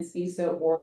visa, or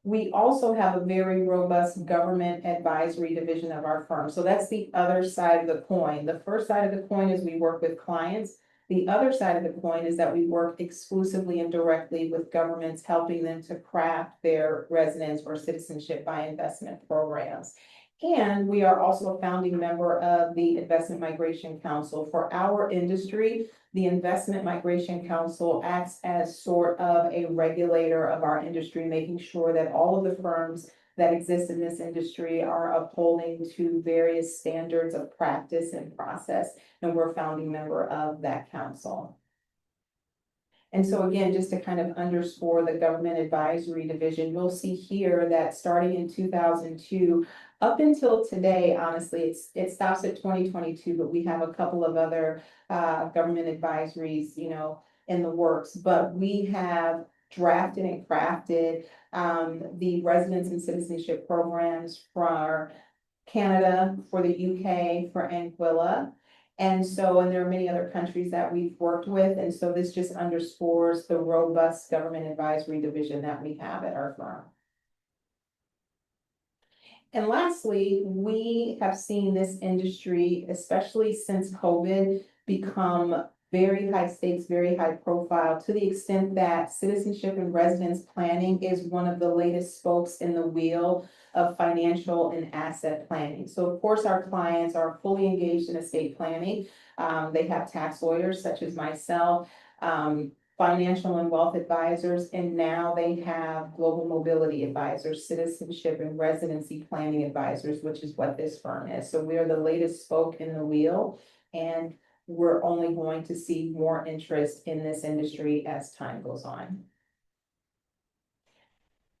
we also have a very robust government advisory division of our firm. So that's the other side of the coin. The first side of the coin is we work with clients. The other side of the coin is that we work exclusively and directly with governments, helping them to craft their residence or citizenship by investment programs. And we are also a founding member of the Investment Migration Council. For our industry, the Investment Migration Council acts as sort of a regulator of our industry, making sure that all of the firms that exist in this industry are upholding to various standards of practice and process. And we're a founding member of that council. And so again, just to kind of underscore the government advisory division, you'll see here that starting in 2002, up until today, honestly, it stops at 2022, but we have a couple of other government advisories, in the works. But we have drafted and crafted the residence and citizenship programs for Canada, for the UK, for Anguilla. And there are many other countries that we've worked with. And so this just underscores the robust government advisory division that we have at our firm. And lastly, we have seen this industry, especially since COVID, become very high stakes, very high profile, to the extent that citizenship and residence planning is one of the latest spokes in the wheel of financial and asset planning. So of course, our clients are fully engaged in estate planning. They have tax lawyers such as myself, financial and wealth advisors, and now they have global mobility advisors, citizenship and residency planning advisors, which is what this firm is. So we are the latest spoke in the wheel, and we're only going to see more interest in this industry as time goes on.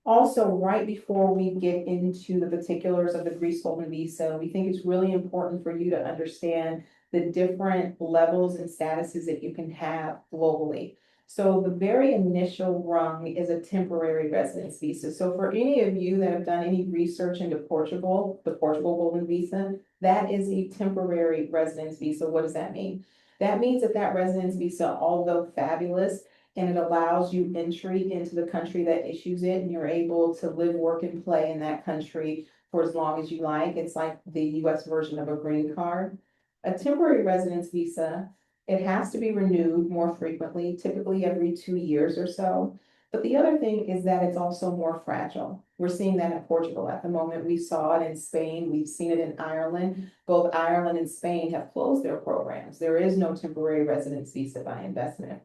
Also, right before we get into the particulars of the Greece Golden Visa, we think it's really important for you to understand the different levels and statuses that you can have globally. So the very initial rung is a temporary residence visa. So for any of you that have done any research into Portugal, the Portugal Golden Visa, that is a temporary residence visa. What does that mean? That means that residence visa, although fabulous, and it allows you entry into the country that issues it, and you're able to live, work, and play in that country for as long as you like. It's like the US version of a green card. A temporary residence visa, it has to be renewed more frequently, typically every 2 years or so. But the other thing is that it's also more fragile. We're seeing that in Portugal at the moment. We saw it in Spain. We've seen it in Ireland. Both Ireland and Spain have closed their programs. There is no temporary residence visa by investment.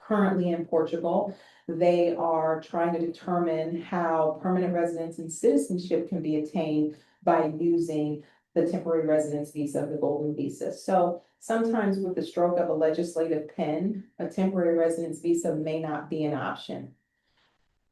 Currently in Portugal, they are trying to determine how permanent residence and citizenship can be attained by using the temporary residence visa, the Golden Visa. So sometimes with the stroke of a legislative pen, a temporary residence visa may not be an option.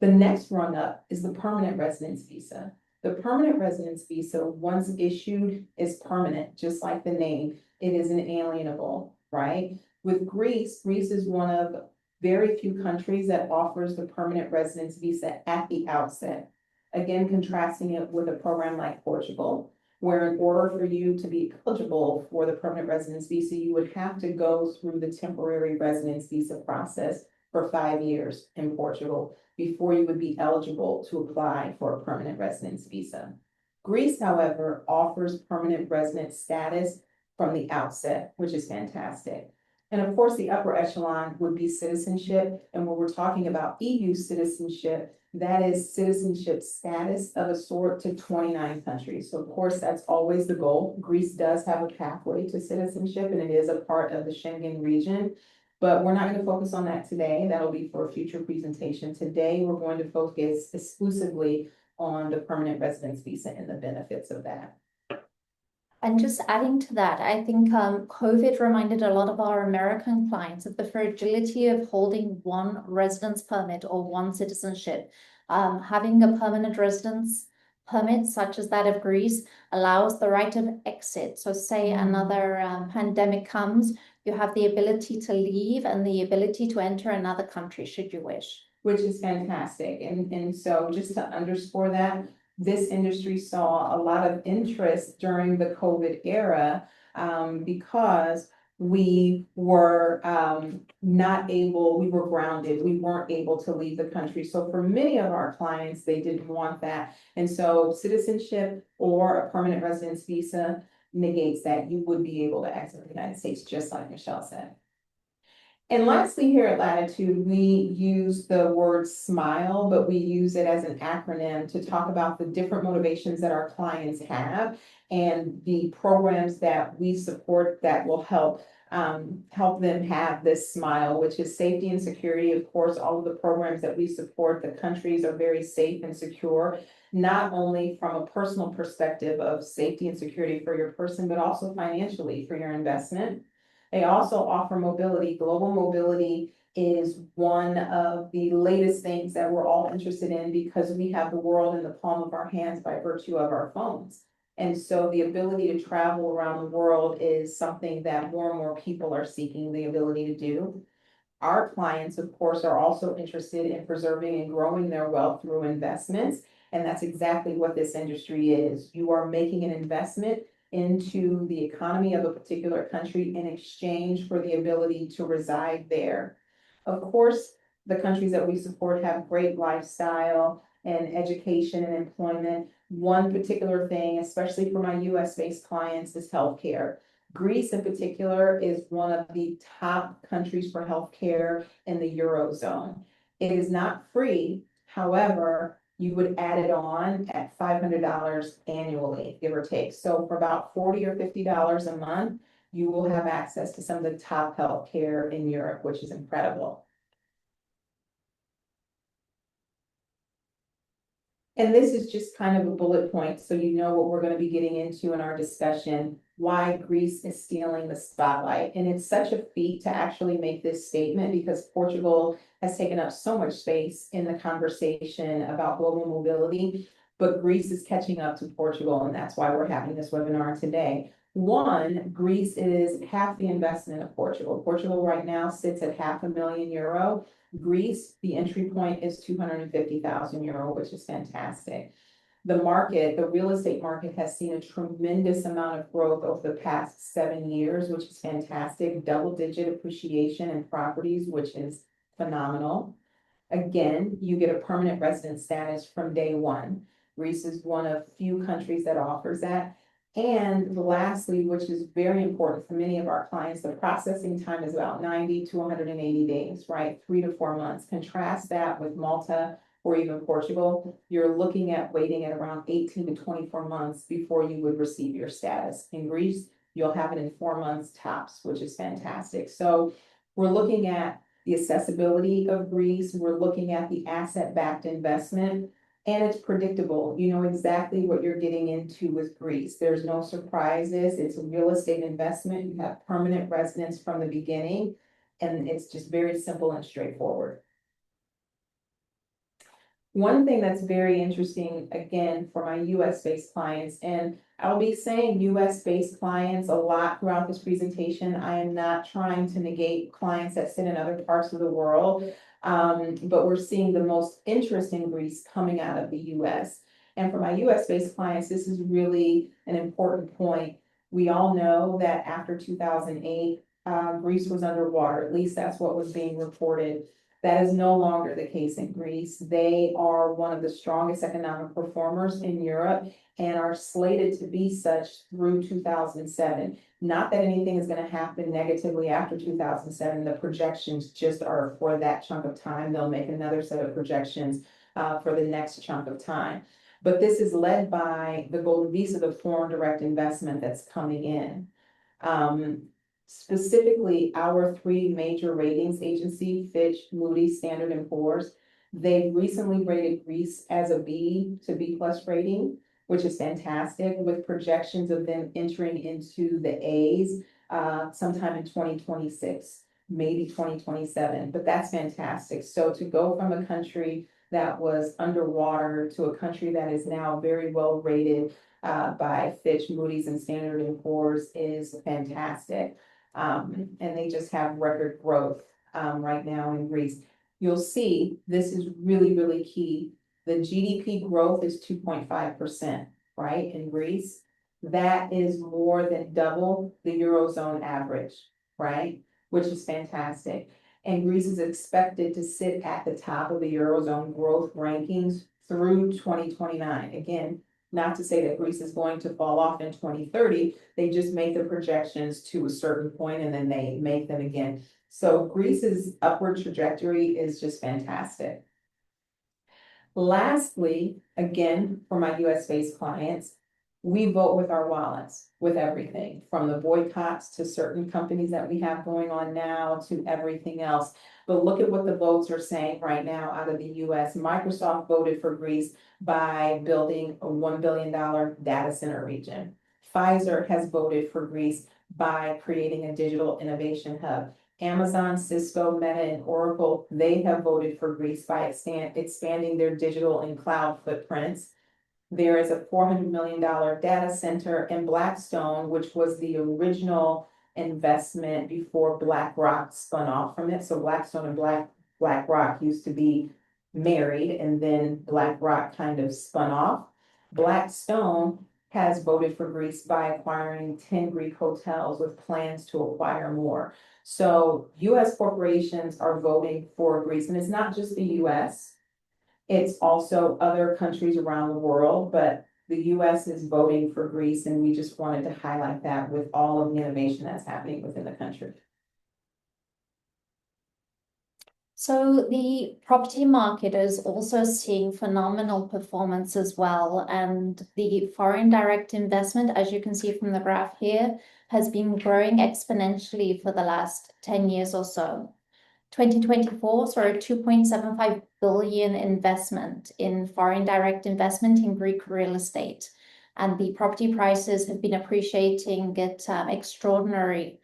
The next rung up is the permanent residence visa. The permanent residence visa, once issued, is permanent, just like the name. It is inalienable, right? With Greece is one of very few countries that offers the permanent residence visa at the outset. Again, contrasting it with a program like Portugal, where in order for you to be eligible for the permanent residence visa, you would have to go through the temporary residence visa process for 5 years in Portugal before you would be eligible to apply for a permanent residence visa. Greece, however, offers permanent resident status from the outset, which is fantastic. And of course, the upper echelon would be citizenship. And when we're talking about EU citizenship, that is citizenship status of a sort to 29 countries. So of course, that's always the goal. Greece does have a pathway to citizenship, and it is a part of the Schengen region. But we're not going to focus on that today. That'll be for a future presentation. Today, we're going to focus exclusively on the permanent residence visa and the benefits of that. And just adding to that, I think COVID reminded a lot of our American clients of the fragility of holding one residence permit or one citizenship. Having a permanent residence permit, such as that of Greece, allows the right of exit. So say another pandemic comes, you have the ability to leave and the ability to enter another country should you wish. Which is fantastic. And so just to underscore that, this industry saw a lot of interest during the COVID era because we were we were grounded, we weren't able to leave the country. So for many of our clients, they didn't want that. And so citizenship or a permanent residence visa negates that. You would be able to exit the United States, just like Michelle said. And lastly, here at Latitude, we use the word SMILE, but we use it as an acronym to talk about the different motivations that our clients have and the programs that we support that will help them have this SMILE, which is safety and security. Of course, all of the programs that we support, the countries are very safe and secure, not only from a personal perspective of safety and security for your person, but also financially for your investment. They also offer mobility. Global mobility is one of the latest things that we're all interested in because we have the world in the palm of our hands by virtue of our phones. And so the ability to travel around the world is something that more and more people are seeking the ability to do. Our clients, of course, are also interested in preserving and growing their wealth through investments. And that's exactly what this industry is. You are making an investment into the economy of a particular country in exchange for the ability to reside there. Of course, the countries that we support have great lifestyle and education and employment. One particular thing, especially for my US-based clients, is healthcare. Greece in particular is one of the top countries for healthcare in the Eurozone. It is not free, however, you would add it on at $500 annually, give or take. So for about $40 or $50 a month, you will have access to some of the top healthcare in Europe, which is incredible. And this is just kind of a bullet point, so you know what we're going to be getting into in our discussion, why Greece is stealing the spotlight. And it's such a feat to actually make this statement because Portugal has taken up so much space in the conversation about global mobility, but Greece is catching up to Portugal, and that's why we're having this webinar today. One, Greece is half the investment of Portugal. Portugal right now sits at €500,000. Greece, the entry point is 250,000 euro, which is fantastic. The market, the real estate market has seen a tremendous amount of growth over the past 7 years, which is fantastic. Double-digit appreciation in properties, which is phenomenal. Again, you get a permanent resident status from day one. Greece is one of few countries that offers that. And lastly, which is very important for many of our clients, the processing time is about 90 to 180 days, right? 3 to 4 months. Contrast that with Malta or even Portugal. You're looking at waiting at around 18 to 24 months before you would receive your status. In Greece, you'll have it in 4 months tops, which is fantastic. So we're looking at the accessibility of Greece. We're looking at the asset-backed investment. And it's predictable. You know exactly what you're getting into with Greece. There's no surprises. It's a real estate investment. You have permanent residence from the beginning, and it's just very simple and straightforward. One thing that's very interesting, again, for my US-based clients, and I'll be saying US-based clients a lot throughout this presentation. I am not trying to negate clients that sit in other parts of the world. But we're seeing the most interest in Greece coming out of the US. And for my US-based clients, this is really an important point. We all know that after 2008, Greece was underwater. At least that's what was being reported. That is no longer the case in Greece. They are one of the strongest economic performers in Europe and are slated to be such through 2007. Not that anything is going to happen negatively after 2007. The projections just are for that chunk of time. They'll make another set of projections for the next chunk of time. But this is led by the Golden Visa, the foreign direct investment that's coming in. Specifically, our three major ratings agency, Fitch, Moody's, Standard and Poor's, they recently rated Greece as a B to B plus rating, which is fantastic, with projections of them entering into the A's sometime in 2026, maybe 2027, but that's fantastic. So to go from a country that was underwater to a country that is now very well rated by Fitch, Moody's, and Standard and Poor's is fantastic. And they just have record growth right now in Greece. You'll see this is really, really key. The GDP growth is 2.5%, right, in Greece. That is more than double the Eurozone average. right? Which is fantastic. And Greece is expected to sit at the top of the Eurozone growth rankings through 2029. Again, not to say that Greece is going to fall off in 2030, they just make the projections to a certain point and then they make them again. So Greece's upward trajectory is just fantastic. Lastly, again, for my US-based clients, we vote with our wallets, with everything, from the boycotts to certain companies that we have going on now to everything else. But look at what the votes are saying right now out of the US. Microsoft voted for Greece by building a $1 billion data center region. Pfizer has voted for Greece by creating a digital innovation hub. Amazon, Cisco, Meta, and Oracle, they have voted for Greece by expanding their digital and cloud footprints. There is a $400 million data center in Blackstone, which was the original investment before BlackRock spun off from it. So Blackstone and BlackRock used to be married, and then BlackRock kind of spun off. Blackstone has voted for Greece by acquiring 10 Greek hotels with plans to acquire more. So US corporations are voting for Greece, and it's not just the US. It's also other countries around the world, but the US is voting for Greece, and we just wanted to highlight that with all of the innovation that's happening within the country. So the property market is also seeing phenomenal performance as well. And the foreign direct investment, as you can see from the graph here, has been growing exponentially for the last 10 years or so. 2024 saw a 2.75 billion investment in foreign direct investment in Greek real estate. And the property prices have been appreciating at extraordinary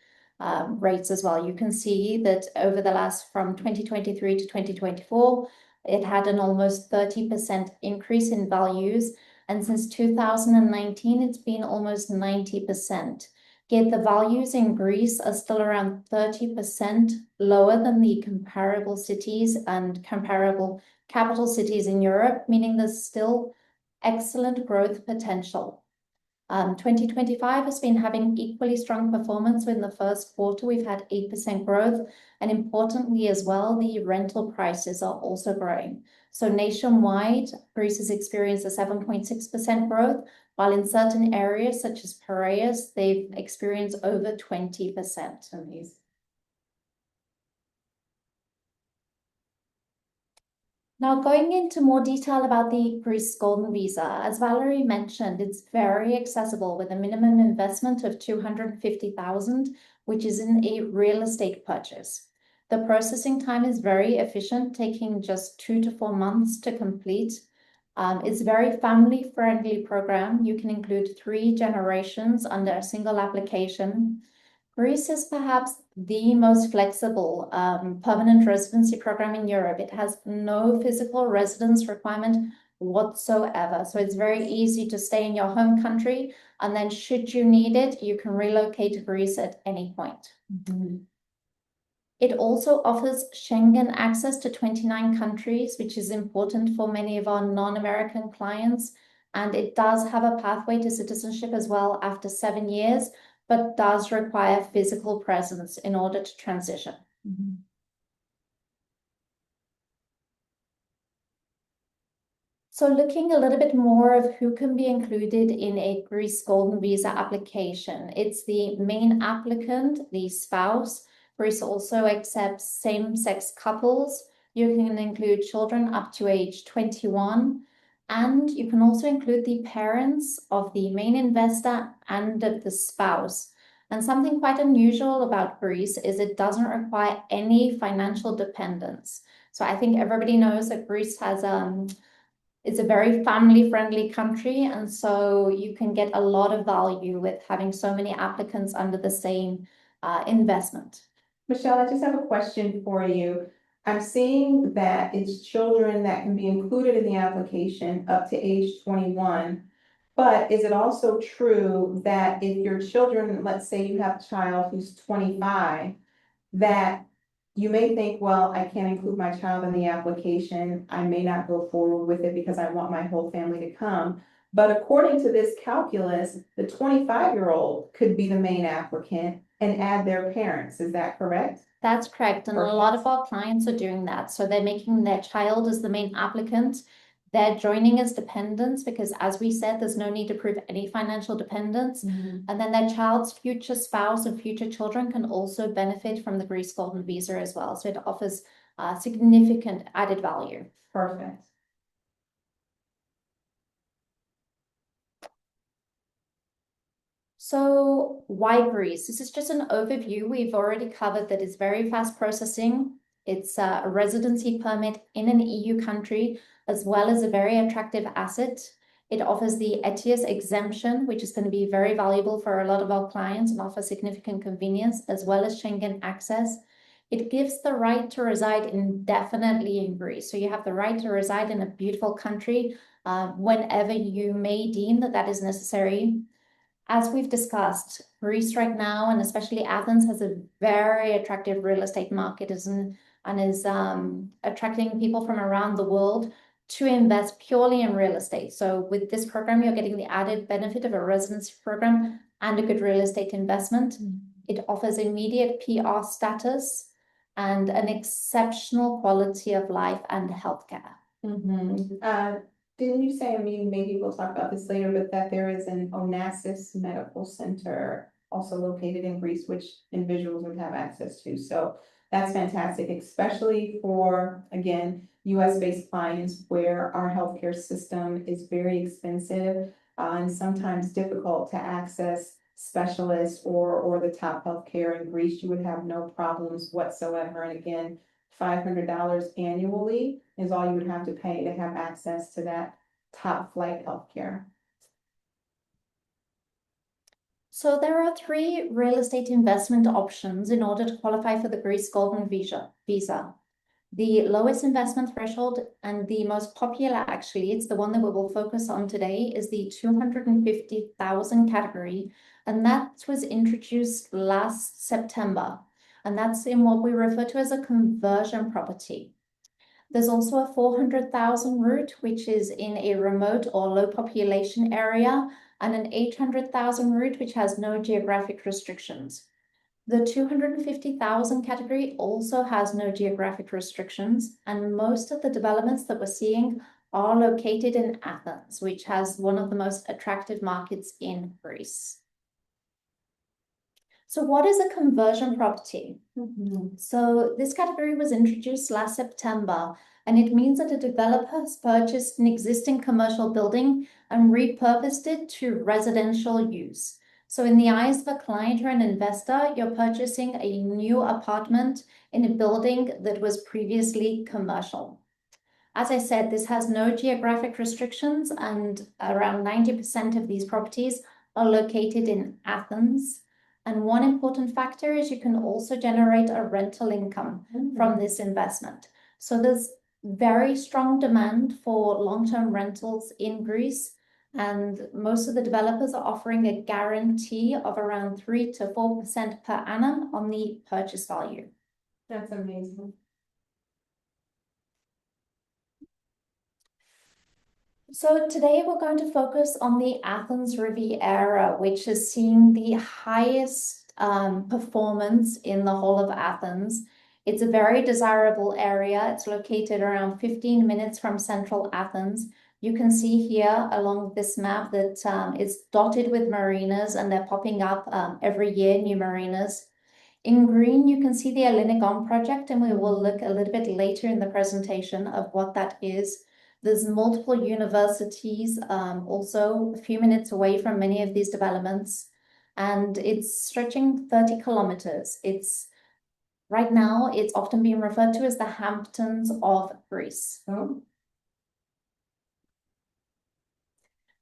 rates as well. You can see that over the last, from 2023 to 2024, it had an almost 30% increase in values. And since 2019, it's been almost 90%. Yet the values in Greece are still around 30% lower than the comparable cities and comparable capital cities in Europe, meaning there's still excellent growth potential. 2025 has been having equally strong performance. In the first quarter, we've had 8% growth. And importantly as well, the rental prices are also growing. So nationwide, Greece has experienced a 7.6% growth, while in certain areas such as Piraeus, they've experienced over 20%. Amazing. Now, going into more detail about the Greece Golden Visa, as Valerie mentioned, it's very accessible with a minimum investment of 250,000, which is in a real estate purchase. The processing time is very efficient, taking just 2 to 4 months to complete. It's a very family-friendly program. You can include 3 generations under a single application. Greece is perhaps the most flexible permanent residency program in Europe. It has no physical residence requirement whatsoever. So it's very easy to stay in your home country, and then should you need it, you can relocate to Greece at any point. It also offers Schengen access to 29 countries, which is important for many of our non-American clients. And it does have a pathway to citizenship as well after 7 years, but does require physical presence in order to transition. So looking a little bit more of who can be included in a Greece Golden Visa application, it's the main applicant, the spouse. Greece also accepts same-sex couples. You can include children up to age 21. And you can also include the parents of the main investor and of the spouse. And something quite unusual about Greece is it doesn't require any financial dependence. So I think everybody knows that Greece has it's a very family-friendly country, and so you can get a lot of value with having so many applicants under the same investment. Michelle, I just have a question for you. I'm seeing that it's children that can be included in the application up to age 21. But is it also true that if your children, let's say you have a child who's 25, that you may think, well, I can't include my child in the application. I may not go forward with it because I want my whole family to come. But according to this calculus, the 25-year-old could be the main applicant and add their parents, is that correct? That's correct. And a Perfect. lot of our clients are doing that. So they're making their child as the main applicant. They're joining as dependents because, as we said, there's no need to prove any financial dependence. Mhm. And then their child's future spouse and future children can also benefit from the Greece Golden Visa as well. So it offers significant added value. Perfect. So why Greece? This is just an overview. We've already covered that it's very fast processing. It's a residency permit in an EU country, as well as a very attractive asset. It offers the ETIAS exemption, which is going to be very valuable for a lot of our clients and offers significant convenience, as well as Schengen access. It gives the right to reside indefinitely in Greece. So you have the right to reside in a beautiful country whenever you may deem that that is necessary. As we've discussed, Greece right now, and especially Athens, has a very attractive real estate market and is attracting people from around the world to invest purely in real estate. So with this program, you're getting the added benefit of a residency program and a good real estate investment. It offers immediate PR status and an exceptional quality of life and healthcare. Didn't you say, I mean, maybe we'll talk about this later, but that there is an Onassis Medical Center also located in Greece, which individuals would have access to. So that's fantastic, especially for, again, US-based clients where our healthcare system is very expensive and sometimes difficult to access specialists or the top healthcare in Greece. You would have no problems whatsoever. And again, $500 annually is all you would have to pay to have access to that top flight healthcare. So there are 3 real estate investment options in order to qualify for the Greece Golden Visa. The lowest investment threshold and the most popular, actually, it's the one that we will focus on today, is the 250,000 category. And that was introduced last September. And that's in what we refer to as a conversion property. There's also a 400,000 route, which is in a remote or low population area, and an 800,000 route, which has no geographic restrictions. The 250,000 category also has no geographic restrictions, and most of the developments that we're seeing are located in Athens, which has one of the most attractive markets in Greece. So what is a conversion property? So this category was introduced last September, and it means that a developer has purchased an existing commercial building and repurposed it to residential use. So in the eyes of a client or an investor, you're purchasing a new apartment in a building that was previously commercial. As I said, this has no geographic restrictions, and around 90% of these properties are located in Athens. And one important factor is you can also generate a rental income from this investment. So there's very strong demand for long-term rentals in Greece, and most of the developers are offering a guarantee of around 3 to 4% per annum on the purchase value. That's amazing. So today we're going to focus on the Athens Riviera, which is seeing the highest performance in the whole of Athens. It's a very desirable area. It's located around 15 minutes from central Athens. You can see here along this map that it's dotted with marinas, and they're popping up every year, new marinas. In green, you can see the Ellinikon project, and we will look a little bit later in the presentation of what that is. There's multiple universities also a few minutes away from many of these developments, and it's stretching 30 kilometers. Right now, it's often being referred to as the Hamptons of Greece. Oh.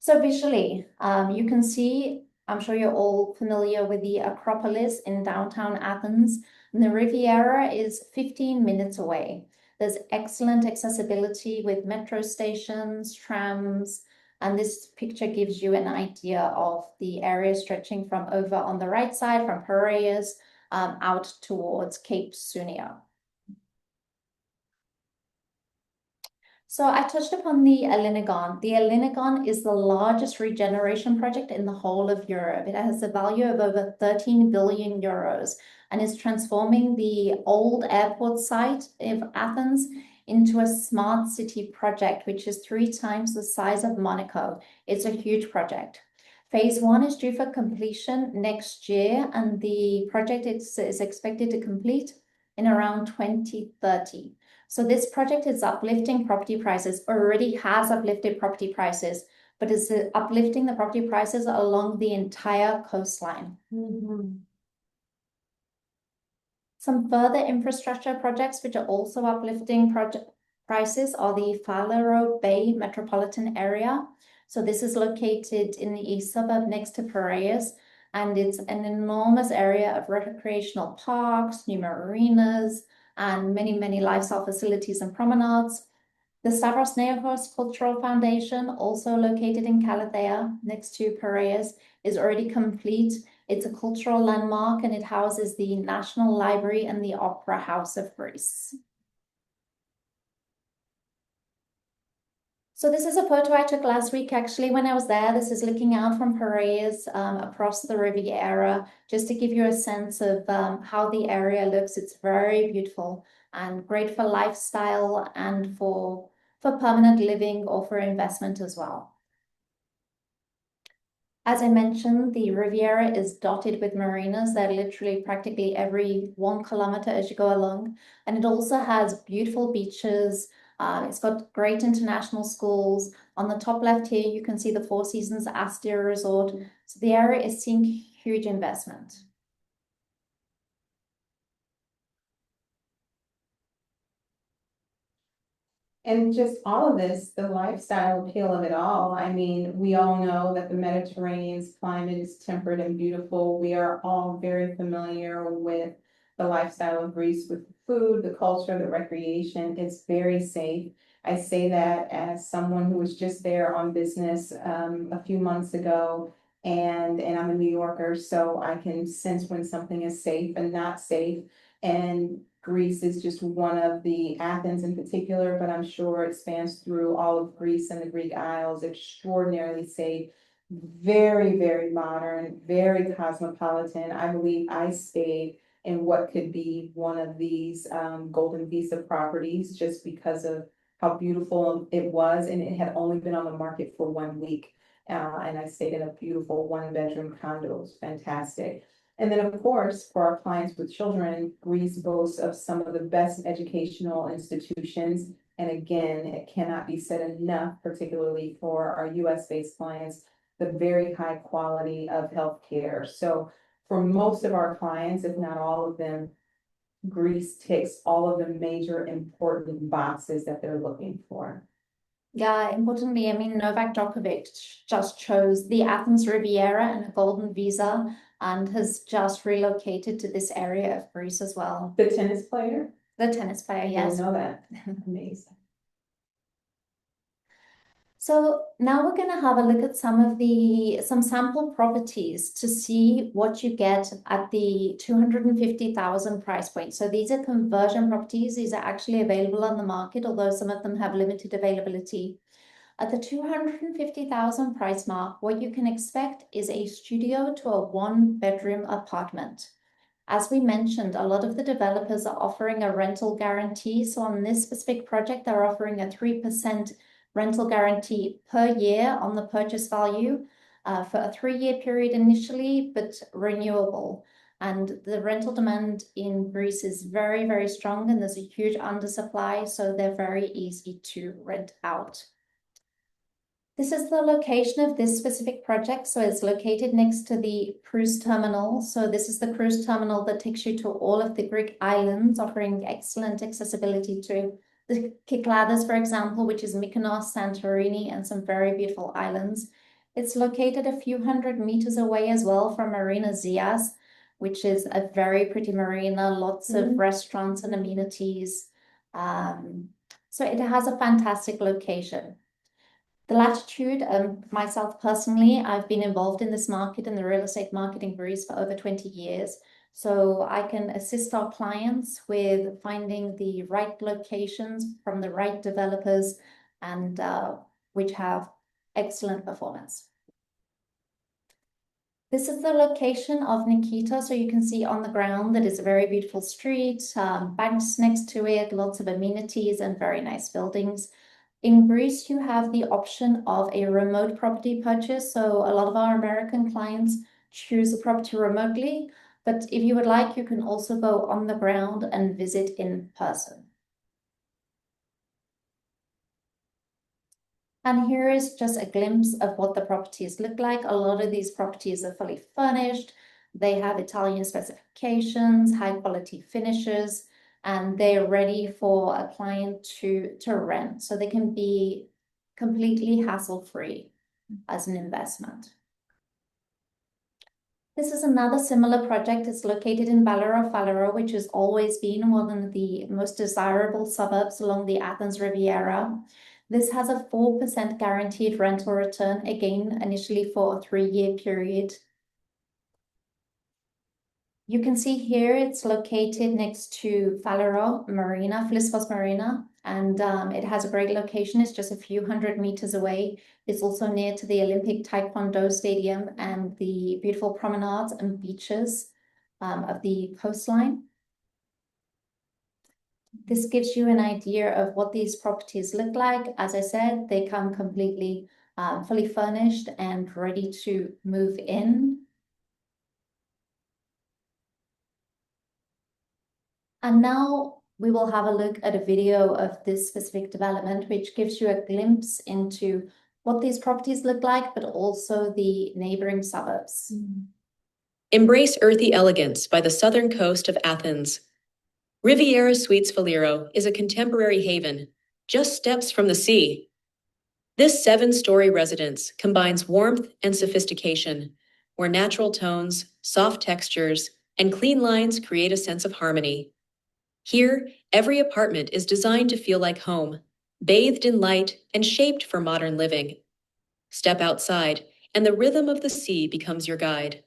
So visually, you can see, I'm sure you're all familiar with the Acropolis in downtown Athens, and the Riviera is 15 minutes away. There's excellent accessibility with metro stations, trams, and this picture gives you an idea of the area stretching from over on the right side, from Piraeus, out towards Cape Sunia. So I touched upon the Elinagon. The Elinagon is the largest regeneration project in the whole of Europe. It has a value of over 13 billion euros and is transforming the old airport site of Athens into a smart city project, which is 3 times the size of Monaco. It's a huge project. Phase 1 is due for completion next year, and the project is expected to complete in around 2030. So this project is uplifting property prices, already has uplifted property prices, but is uplifting the property prices along the entire coastline. Some further infrastructure projects which are also uplifting project prices are the Faleiro Bay metropolitan area. So this is located in the east suburb next to Piraeus, and it's an enormous area of recreational parks, new marinas, and many lifestyle facilities and promenades. The Stavros Nearchos Cultural Foundation, also located in Calathea, next to Piraeus, is already complete. It's a cultural landmark and it houses the National Library and the Opera House of Greece. So this is a photo I took last week, actually, when I was there. This is looking out from Piraeus across the Riviera, just to give you a sense of how the area looks. It's very beautiful and great for lifestyle and for permanent living or for investment as well. As I mentioned, the Riviera is dotted with marinas. They're literally practically every 1 kilometer as you go along. And it also has beautiful beaches. It's got great international schools. On the top left here, you can see the Four Seasons Astia Resort. So the area is seeing huge investment. And just all of this, the lifestyle appeal of it all. I mean, we all know that the Mediterranean's climate is temperate and beautiful. We are all very familiar with the lifestyle of Greece, with the food, the culture, the recreation. It's very safe. I say that as someone who was just there on business a few months ago, and I'm a New Yorker, so I can sense when something is safe and not safe. And Greece is just one of the, Athens in particular, but I'm sure it spans through all of Greece and the Greek Isles, extraordinarily safe, very modern, very cosmopolitan. I believe I stayed in what could be one of these Golden Visa properties just because of how beautiful it was, and it had only been on the market for 1 week. And I stayed in a beautiful 1-bedroom condo. It was fantastic. And then, of course, for our clients with children, Greece boasts of some of the best educational institutions. And again, it cannot be said enough, particularly for our US-based clients, the very high quality of healthcare. So for most of our clients, if not all of them, Greece ticks all of the major important boxes that they're looking for. Yeah, importantly, I mean, Novak Djokovic just chose the Athens Riviera and a golden visa and has just relocated to this area of Greece as well. The tennis player? The tennis player, I yes. didn't know that. Amazing. So now we're going to have a look at some sample properties to see what you get at the 250,000 price point. So these are conversion properties. These are actually available on the market, although some of them have limited availability. At the 250,000 price mark, what you can expect is a studio to a 1-bedroom apartment. As we mentioned, a lot of the developers are offering a rental guarantee. So on this specific project, they're offering a 3% rental guarantee per year on the purchase value for a 3-year period initially, but renewable. And the rental demand in Greece is very strong, and there's a huge undersupply, so they're very easy to rent out. This is the location of this specific project. So it's located next to the cruise terminal. So this is the cruise terminal that takes you to all of the Greek islands, offering excellent accessibility to the Kykladas, for example, which is Mykonos, Santorini, and some very beautiful islands. It's located a few hundred meters away as well from Marina Zias, which is a very pretty marina, lots of restaurants and amenities. So it has a fantastic location. The Latitude, myself personally, I've been involved in this market, in the real estate market in Greece for over 20 years. So I can assist our clients with finding the right locations from the right developers and which have excellent performance. This is the location of Nikita. So you can see on the ground that it's a very beautiful street, banks next to it, lots of amenities and very nice buildings. In Greece, you have the option of a remote property purchase. So a lot of our American clients choose a property remotely, but if you would like, you can also go on the ground and visit in person. And here is just a glimpse of what the properties look like. A lot of these properties are fully furnished. They have Italian specifications, high quality finishes, and they're ready for a client to rent. So they can be completely hassle-free as an investment. This is another similar project. It's located in Phaleros, which has always been one of the most desirable suburbs along the Athens Riviera. This has a 4% guaranteed rental return, again, initially for a 3-year period. You can see here it's located next to Phaleros Marina, Flisvos Marina, and it has a great location. It's just a few hundred meters away. It's also near to the Olympic Taekwondo Stadium and the beautiful promenades and beaches of the coastline. This gives you an idea of what these properties look like. As I said, they come completely fully furnished and ready to move in. And now we will have a look at a video of this specific development, which gives you a glimpse into what these properties look like, but also the neighboring suburbs. Embrace earthy elegance by the southern coast of Athens. Riviera Suites Faliro is a contemporary haven, just steps from the sea. This 7-story residence combines warmth and sophistication, where natural tones, soft textures, and clean lines create a sense of harmony. Here, every apartment is designed to feel like home, bathed in light and shaped for modern living. Step outside, and the rhythm of the sea becomes your guide.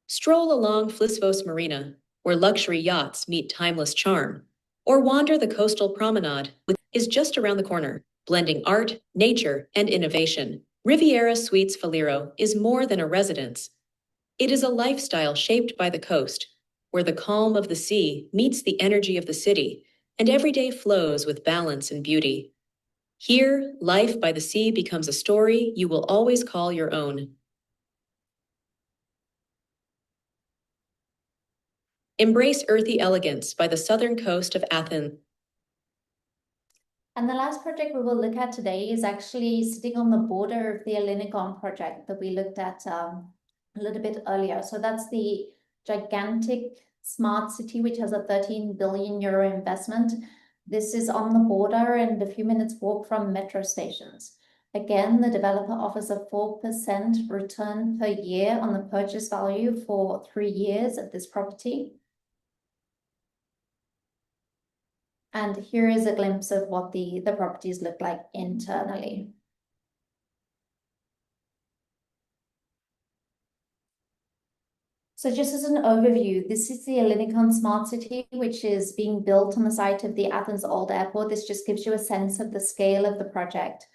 Stroll along Flisvos Marina, where luxury yachts meet timeless charm, or wander the coastal promenade, which is just around the corner, blending art, nature, and innovation. Riviera Suites Faliro is more than a residence. It is a lifestyle shaped by the coast, where the calm of the sea meets the energy of the city, and every day flows with balance and beauty. Here, life by the sea becomes a story you will always call your own. Embrace earthy elegance by the southern coast of Athens. And the last project we will look at today is actually sitting on the border of the Ellinikon project that we looked at a little bit earlier. So that's the gigantic smart city, which has a 13 billion euro investment. This is on the border and a few minutes walk from metro stations. Again, the developer offers a 4% return per year on the purchase value for 3 years of this property. And here is a glimpse of what the properties look like internally. So just as an overview, this is the Ellinikon Smart City, which is being built on the site of the Athens Old Airport. This just gives you a sense of the scale of the project.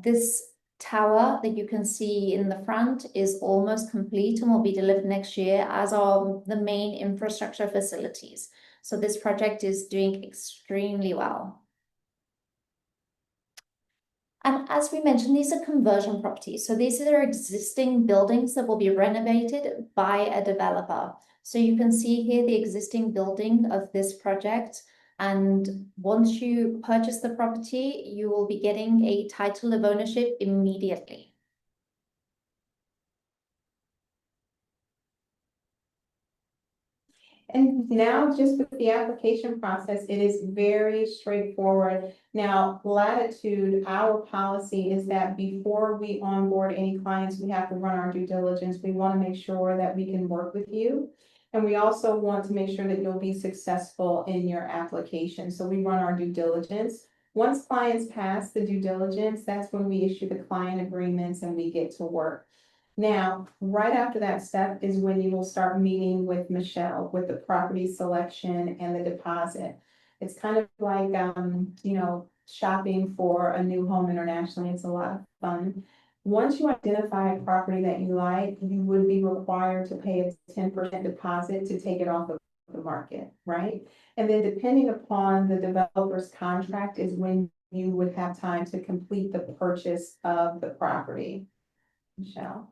This tower that you can see in the front is almost complete and will be delivered next year, as are the main infrastructure facilities. So this project is doing extremely well. And as we mentioned, these are conversion properties. So these are existing buildings that will be renovated by a developer. So you can see here the existing building of this project. And once you purchase the property, you will be getting a title of ownership immediately. And now just with the application process, it is very straightforward. Now, Latitude, our policy is that before we onboard any clients, we have to run our due diligence. We want to make sure that we can work with you. And we also want to make sure that you'll be successful in your application. So we run our due diligence. Once clients pass the due diligence, that's when we issue the client agreements and we get to work. Now, right after that step is when you will start meeting with Michelle with the property selection and the deposit. It's kind of like, shopping for a new home internationally. It's a lot of fun. Once you identify a property that you like, you would be required to pay a 10% deposit to take it off of the market, right? And then depending upon the developer's contract is when you would have time to complete the purchase of the property. Michelle?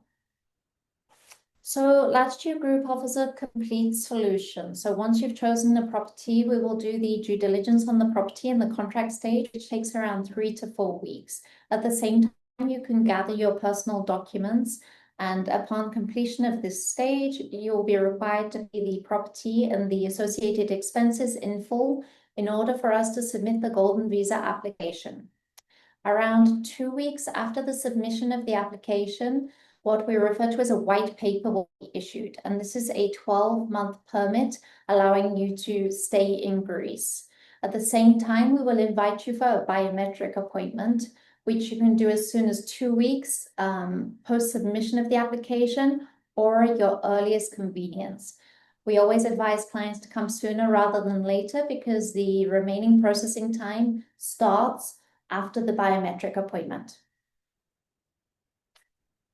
So Latitude Group offers a complete solution. So once you've chosen the property, we will do the due diligence on the property in the contract stage, which takes around 3 to 4 weeks. At the same time, you can gather your personal documents, and upon completion of this stage, you will be required to pay the property and the associated expenses in full in order for us to submit the Golden Visa application. Around 2 weeks after the submission of the application, what we refer to as a white paper will be issued, and this is a 12-month permit allowing you to stay in Greece. At the same time, we will invite you for a biometric appointment, which you can do as soon as 2 weeks post-submission of the application or at your earliest convenience. We always advise clients to come sooner rather than later because the remaining processing time starts after the biometric appointment.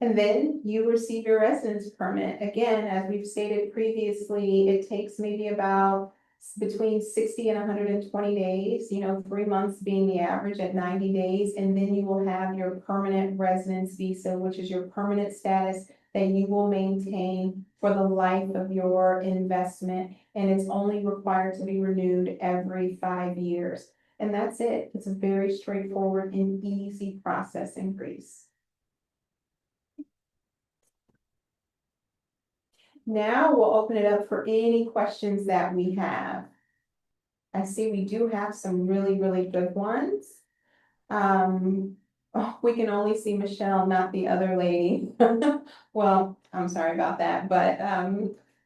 And then you receive your residence permit. Again, as we've stated previously, it takes maybe about between 60 and 120 days, 3 months being the average at 90 days. And then you will have your permanent residence visa, which is your permanent status that you will maintain for the life of your investment. And it's only required to be renewed every 5 years. And that's it. It's a very straightforward and easy process in Greece. Now we'll open it up for any questions that we have. I see we do have some really, really good ones. We can only see Michelle, not the other lady. Well, I'm sorry about that, but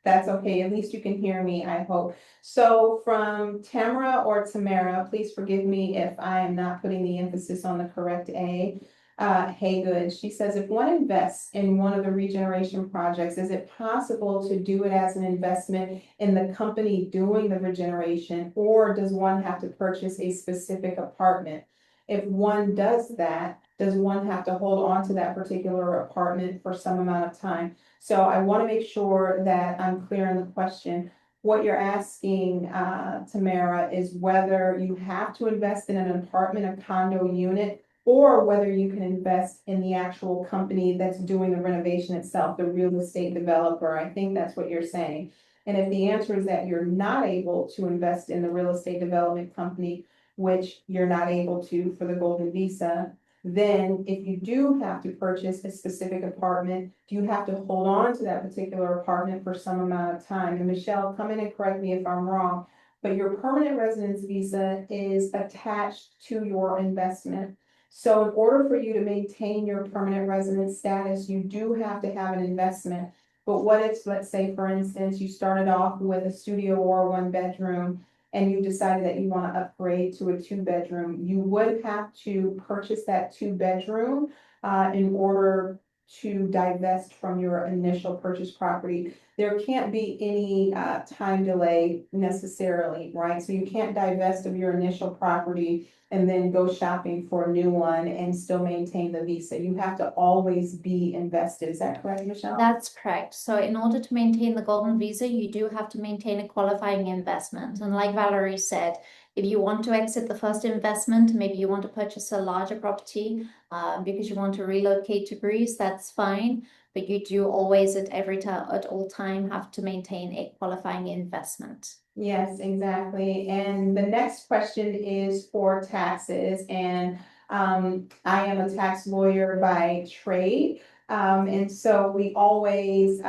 that's okay. At least you can hear me, I hope. So from Tamara or Tamara, please forgive me if I am not putting the emphasis on the correct A. Haygood, she says, if one invests in one of the regeneration projects, is it possible to do it as an investment in the company doing the regeneration, or does one have to purchase a specific apartment? If one does that, does one have to hold on to that particular apartment for some amount of time? So I want to make sure that I'm clear in the question. What you're asking, Tamara, is whether you have to invest in an apartment, a condo unit, or whether you can invest in the actual company that's doing the renovation itself, the real estate developer. I think that's what you're saying. And if the answer is that you're not able to invest in the real estate development company, which you're not able to for the Golden Visa, then if you do have to purchase a specific apartment, do you have to hold on to that particular apartment for some amount of time? And Michelle, come in and correct me if I'm wrong, but your permanent residence visa is attached to your investment. So in order for you to maintain your permanent residence status, you do have to have an investment. But what if, let's say, for instance, you started off with a studio or 1 bedroom and you decided that you want to upgrade to a 2 bedroom, you would have to purchase that 2 bedroom in order to divest from your initial purchase property. There can't be any time delay necessarily, right? So you can't divest of your initial property and then go shopping for a new one and still maintain the visa. You have to always be invested. Is that correct, Michelle? That's correct. So in order to maintain the Golden Visa, you do have to maintain a qualifying investment. And like Valerie said, if you want to exit the first investment, maybe you want to purchase a larger property because you want to relocate to Greece, that's fine. But you do always at all time have to maintain a qualifying investment. Yes, exactly. And the next question is for taxes. And I am a tax lawyer by trade. And so we always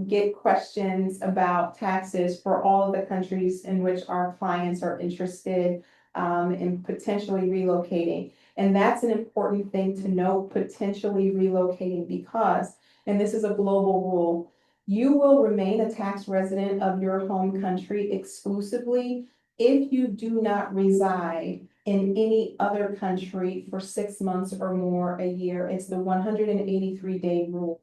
get questions about taxes for all of the countries in which our clients are interested in potentially relocating. And that's an important thing to know, potentially relocating, because, and this is a global rule, you will remain a tax resident of your home country exclusively if you do not reside in any other country for 6 months or more a year. It's the 183-day rule.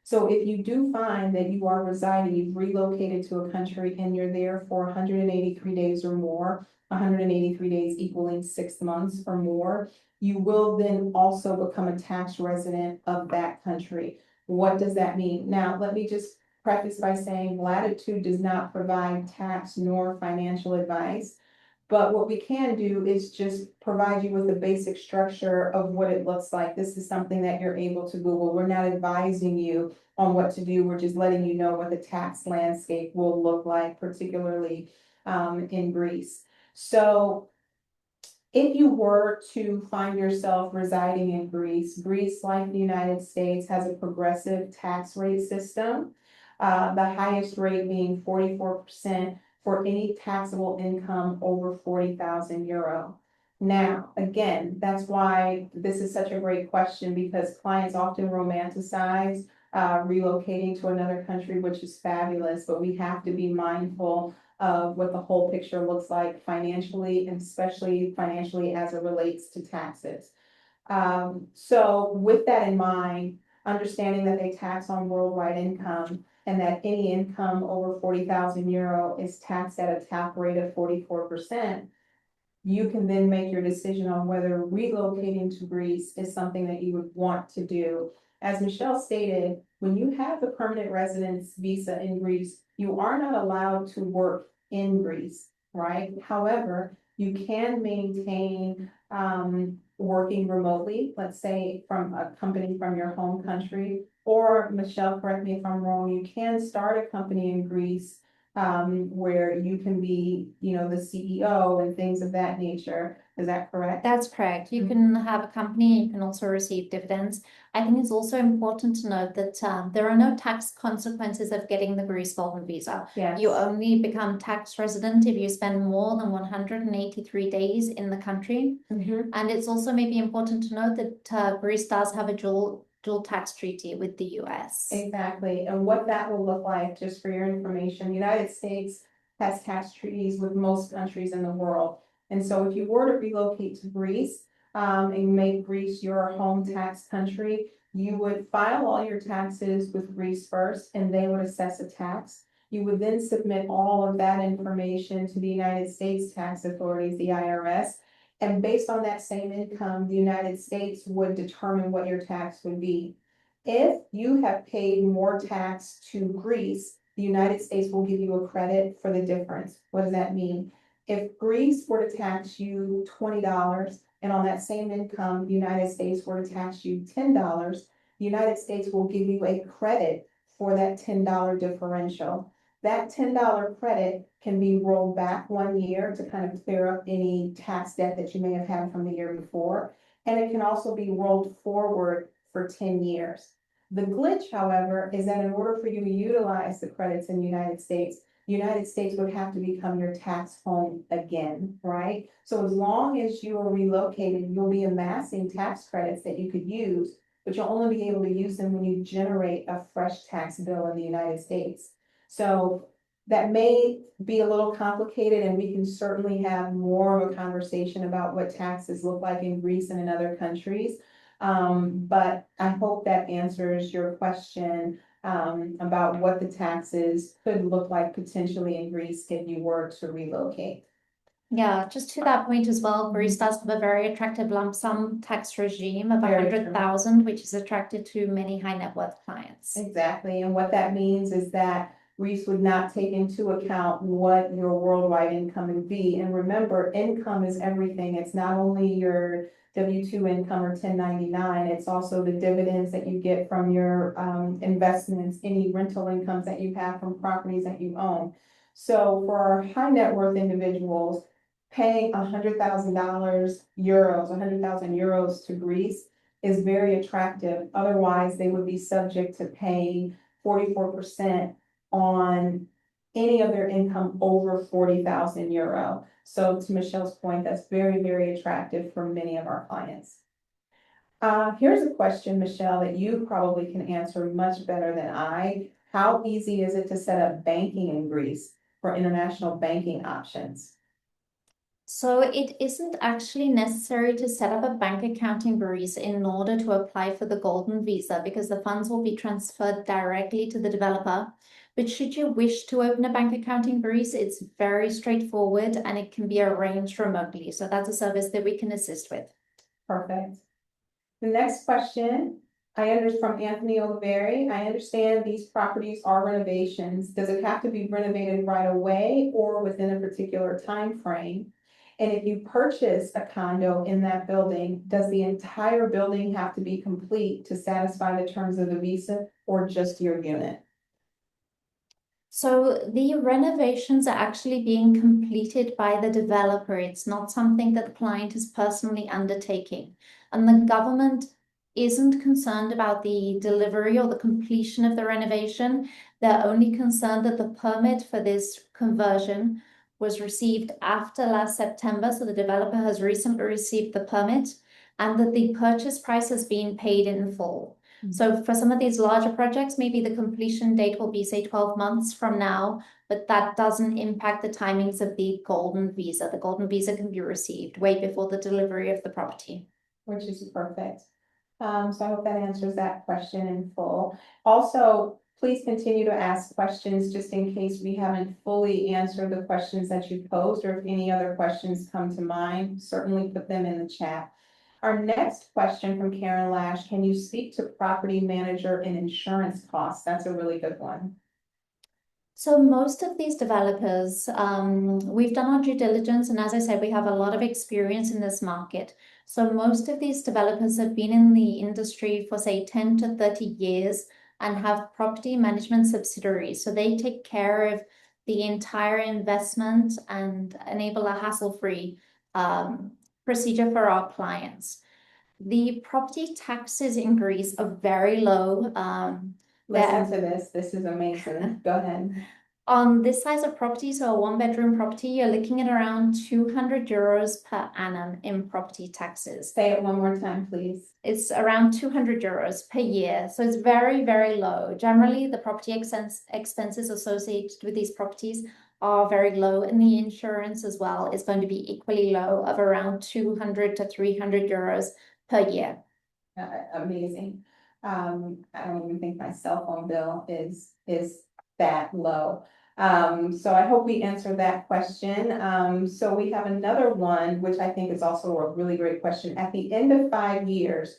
So if you do find that you are residing, you've relocated to a country and you're there for 183 days or more, 183 days equaling 6 months or more, you will then also become a tax resident of that country. What does that mean? Now, let me just preface by saying Latitude does not provide tax nor financial advice. But what we can do is just provide you with the basic structure of what it looks like. This is something that you're able to Google. We're not advising you on what to do. We're just letting you know what the tax landscape will look like, particularly in Greece. So if you were to find yourself residing in Greece, Greece, like the United States, has a progressive tax rate system. The highest rate being 44% for any taxable income over 40,000 euro. Now, again, that's why this is such a great question, because clients often romanticize relocating to another country, which is fabulous, but we have to be mindful of what the whole picture looks like financially, and especially financially as it relates to taxes. So with that in mind, understanding that they tax on worldwide income and that any income over 40,000 euro is taxed at a cap rate of 44%, you can then make your decision on whether relocating to Greece is something that you would want to do. As Michelle stated, when you have the permanent residence visa in Greece, you are not allowed to work in Greece, right? However, you can maintain working remotely, let's say from a company from your home country, or Michelle, correct me if I'm wrong, you can start a company in Greece where you can be, the CEO and things of that nature. Is that correct? That's correct. You can have a company, you can also receive dividends. I think it's also important to note that there are no tax consequences of getting the Greece Golden Visa. Yes. You only become tax resident if you spend more than 183 days in the country. And it's also maybe important to note that Greece does have a dual tax treaty with the US. Exactly. And what that will look like, just for your information, the United States has tax treaties with most countries in the world. And so if you were to relocate to Greece, and make Greece your home tax country, you would file all your taxes with Greece first, and they would assess a tax. You would then submit all of that information to the United States tax authorities, the IRS. And based on that same income, the United States would determine what your tax would be. If you have paid more tax to Greece, the United States will give you a credit for the difference. What does that mean? If Greece were to tax you $20, and on that same income, the United States were to tax you $10, the United States will give you a credit for that $10 differential. That $10 credit can be rolled back 1 year to kind of clear up any tax debt that you may have had from the year before. And it can also be rolled forward for 10 years. The glitch, however, is that in order for you to utilize the credits in the United States would have to become your tax home again, right? So as long as you are relocated, you'll be amassing tax credits that you could use, but you'll only be able to use them when you generate a fresh tax bill in the United States. So that may be a little complicated, and we can certainly have more of a conversation about what taxes look like in Greece and in other countries. But I hope that answers your question about what the taxes could look like potentially in Greece if you were to relocate. Yeah, just to that point as well, Greece does have a very attractive lump sum tax regime of Very true. 100,000, which is attractive to many high net worth clients. Exactly. And what that means is that Greece would not take into account what your worldwide income would be. And remember, income is everything. It's not only your W-2 income or 1099, it's also the dividends that you get from your investments, any rental incomes that you have from properties that you own. So for our high net worth individuals, paying €100,000 to Greece is very attractive. Otherwise, they would be subject to paying 44% on any of their income over 40,000 euro. So to Michelle's point, that's very, very attractive for many of our clients. Here's a question, Michelle, that you probably can answer much better than I. How easy is it to set up banking in Greece for international banking options? So it isn't actually necessary to set up a bank account in Greece in order to apply for the golden visa because the funds will be transferred directly to the developer. But should you wish to open a bank account in Greece, it's very straightforward and it can be arranged remotely. So that's a service that we can assist with. Perfect. The next question, from Anthony Oliveri. I understand these properties are renovations. Does it have to be renovated right away or within a particular time frame? And if you purchase a condo in that building, does the entire building have to be complete to satisfy the terms of the visa or just your unit? So the renovations are actually being completed by the developer. It's not something that the client is personally undertaking. And the government isn't concerned about the delivery or the completion of the renovation. They're only concerned that the permit for this conversion was received after last September. So the developer has recently received the permit and that the purchase price has been paid in full. So for some of these larger projects, maybe the completion date will be, say, 12 months from now, but that doesn't impact the timings of the golden visa. The golden visa can be received way before the delivery of the property. Which is perfect. So I hope that answers that question in full. Also, please continue to ask questions just in case we haven't fully answered the questions that you posed, or if any other questions come to mind, certainly put them in the chat. Our next question from Karen Lash, can you speak to property manager and insurance costs? That's a really good one. So most of these developers, we've done our due diligence, and as I said, we have a lot of experience in this market. So most of these developers have been in the industry for, say, 10 to 30 years and have property management subsidiaries. So they take care of the entire investment and enable a hassle-free procedure for our clients. The property taxes in Greece are very low. Listen to this. This is amazing. Go ahead. On this size of property, so a one-bedroom property, you're looking at around 200 euros per annum in property taxes. Say it one more time, please. It's around 200 euros per year. So it's very, very low. Generally, the property expenses associated with these properties are very low, and the insurance as well is going to be equally low, of around 200 to 300 euros per year. Amazing. I don't even think my cell phone bill is that low. So I hope we answered that question. So we have another one, which I think is also a really great question. At the end of 5 years,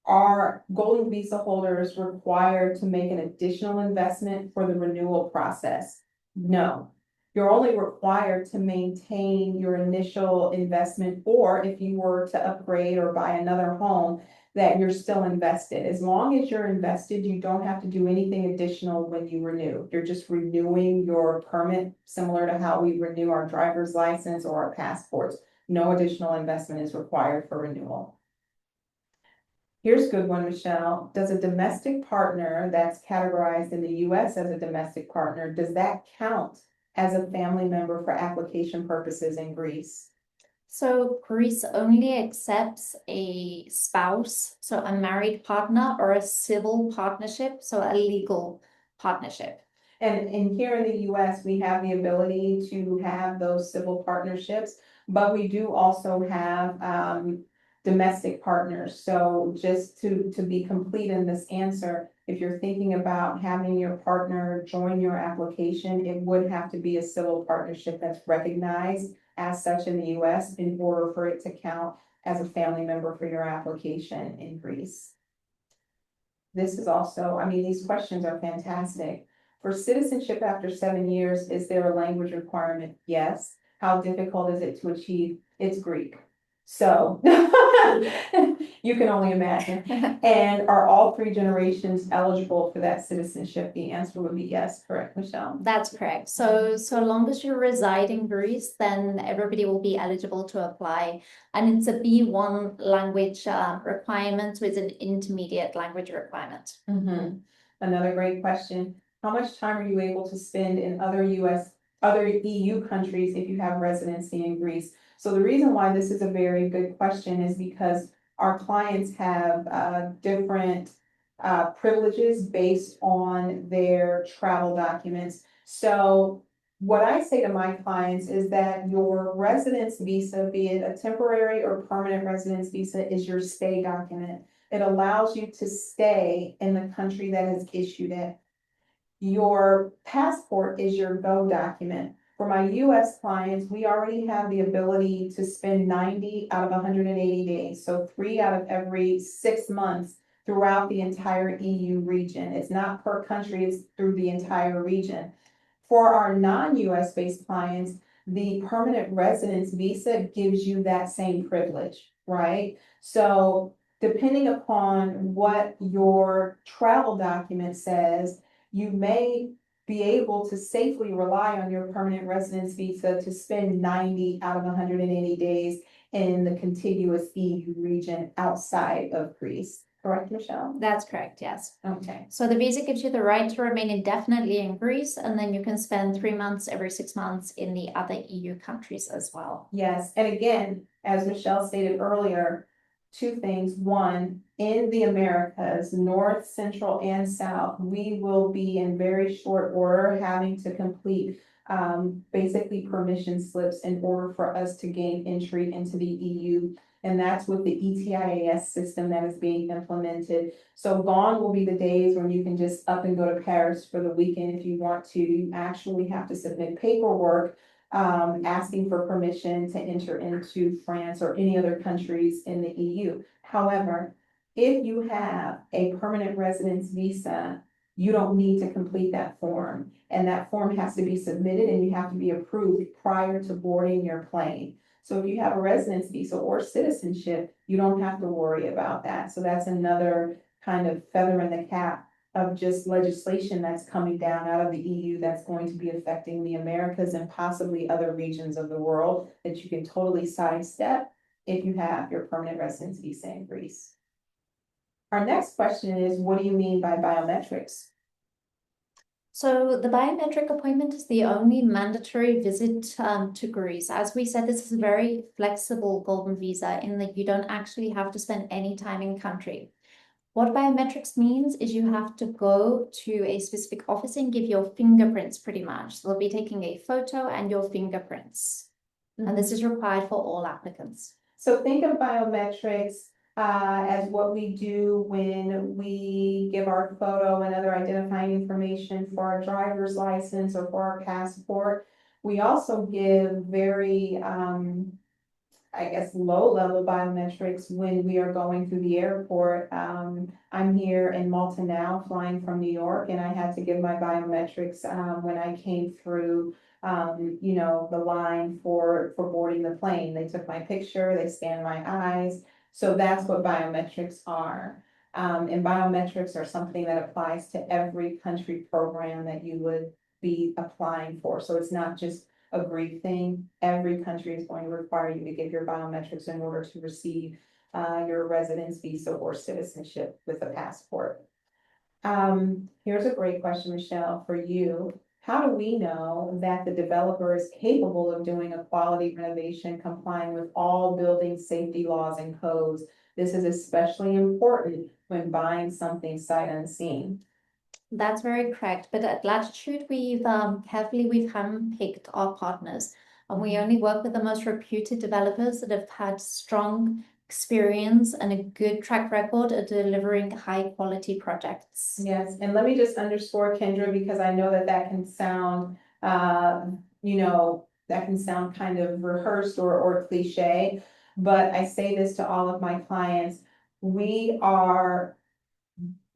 are golden visa holders required to make an additional investment for the renewal process? No. You're only required to maintain your initial investment, or if you were to upgrade or buy another home, that you're still invested. As long as you're invested, you don't have to do anything additional when you renew. You're just renewing your permit, similar to how we renew our driver's license or our passports. No additional investment is required for renewal. Here's a good one, Michelle. Does a domestic partner that's categorized in the US as a domestic partner, does that count as a family member for application purposes in Greece? So Greece only accepts a spouse, so a married partner, or a civil partnership, so a legal partnership. And here in the US, we have the ability to have those civil partnerships, but we do also have domestic partners. So just to be complete in this answer, if you're thinking about having your partner join your application, it would have to be a civil partnership that's recognized as such in the US in order for it to count as a family member for your application in Greece. This is also, I mean, these questions are fantastic. For citizenship after 7 years, is there a language requirement? Yes. How difficult is it to achieve? It's Greek. So you can only imagine. And are all 3 generations eligible for that citizenship? The answer would be yes. Correct, Michelle? That's correct. So long as you reside in Greece, then everybody will be eligible to apply. And it's a B1 language requirement with an intermediate language requirement. Another great question. How much time are you able to spend in other EU countries if you have residency in Greece? So the reason why this is a very good question is because our clients have different privileges based on their travel documents. So what I say to my clients is that your residence visa, be it a temporary or permanent residence visa, is your stay document. It allows you to stay in the country that has issued it. Your passport is your go document. For my US clients, we already have the ability to spend 90 out of 180 days, so 3 out of every 6 months throughout the entire EU region. It's not per country, it's through the entire region. For our non-US based clients, the permanent residence visa gives you that same privilege, right? So depending upon what your travel document says, you may be able to safely rely on your permanent residence visa to spend 90 out of 180 days in the contiguous EU region outside of Greece. Correct, Michelle? That's correct, yes. Okay. So the visa gives you the right to remain indefinitely in Greece, and then you can spend 3 months every 6 months in the other EU countries as well. Yes, and again, as Michelle stated earlier, two things. One, in the Americas, North, Central, and South, we will be in very short order having to complete basically permission slips in order for us to gain entry into the EU. And that's with the ETIAS system that is being implemented. So gone will be the days when you can just up and go to Paris for the weekend if you want to. You actually have to submit paperwork asking for permission to enter into France or any other countries in the EU. However, if you have a permanent residence visa, you don't need to complete that form. And that form has to be submitted and you have to be approved prior to boarding your plane. So if you have a residence visa or citizenship, you don't have to worry about that. So that's another kind of feather in the cap of just legislation that's coming down out of the EU that's going to be affecting the Americas and possibly other regions of the world that you can totally sidestep if you have your permanent residence visa in Greece. Our next question is, what do you mean by biometrics? So the biometric appointment is the only mandatory visit to Greece. As we said, this is a very flexible golden visa in that you don't actually have to spend any time in country. What biometrics means is you have to go to a specific office and give your fingerprints pretty much. So they'll be taking a photo and your fingerprints. And this is required for all applicants. So think of biometrics as what we do when we give our photo and other identifying information for our driver's license or for our passport. We also give very, I guess, low-level biometrics when we are going through the airport. I'm here in Malta now, flying from New York, and I had to give my biometrics when I came through the line for boarding the plane. They took my picture, they scanned my eyes. So that's what biometrics are. And biometrics are something that applies to every country program that you would be applying for. So it's not just a Greek thing. Every country is going to require you to give your biometrics in order to receive your residence visa or citizenship with a passport. Here's a great question, Michelle, for you. How do we know that the developer is capable of doing a quality renovation complying with all building safety laws and codes? This is especially important when buying something sight unseen. That's very correct. But at Latitude, we've handpicked our partners, and we only work with the most reputed developers that have had strong experience and a good track record of delivering high quality projects. Yes, and let me just underscore, Kendra, because I know that can sound, that can sound kind of rehearsed or cliche, but I say this to all of my clients. We are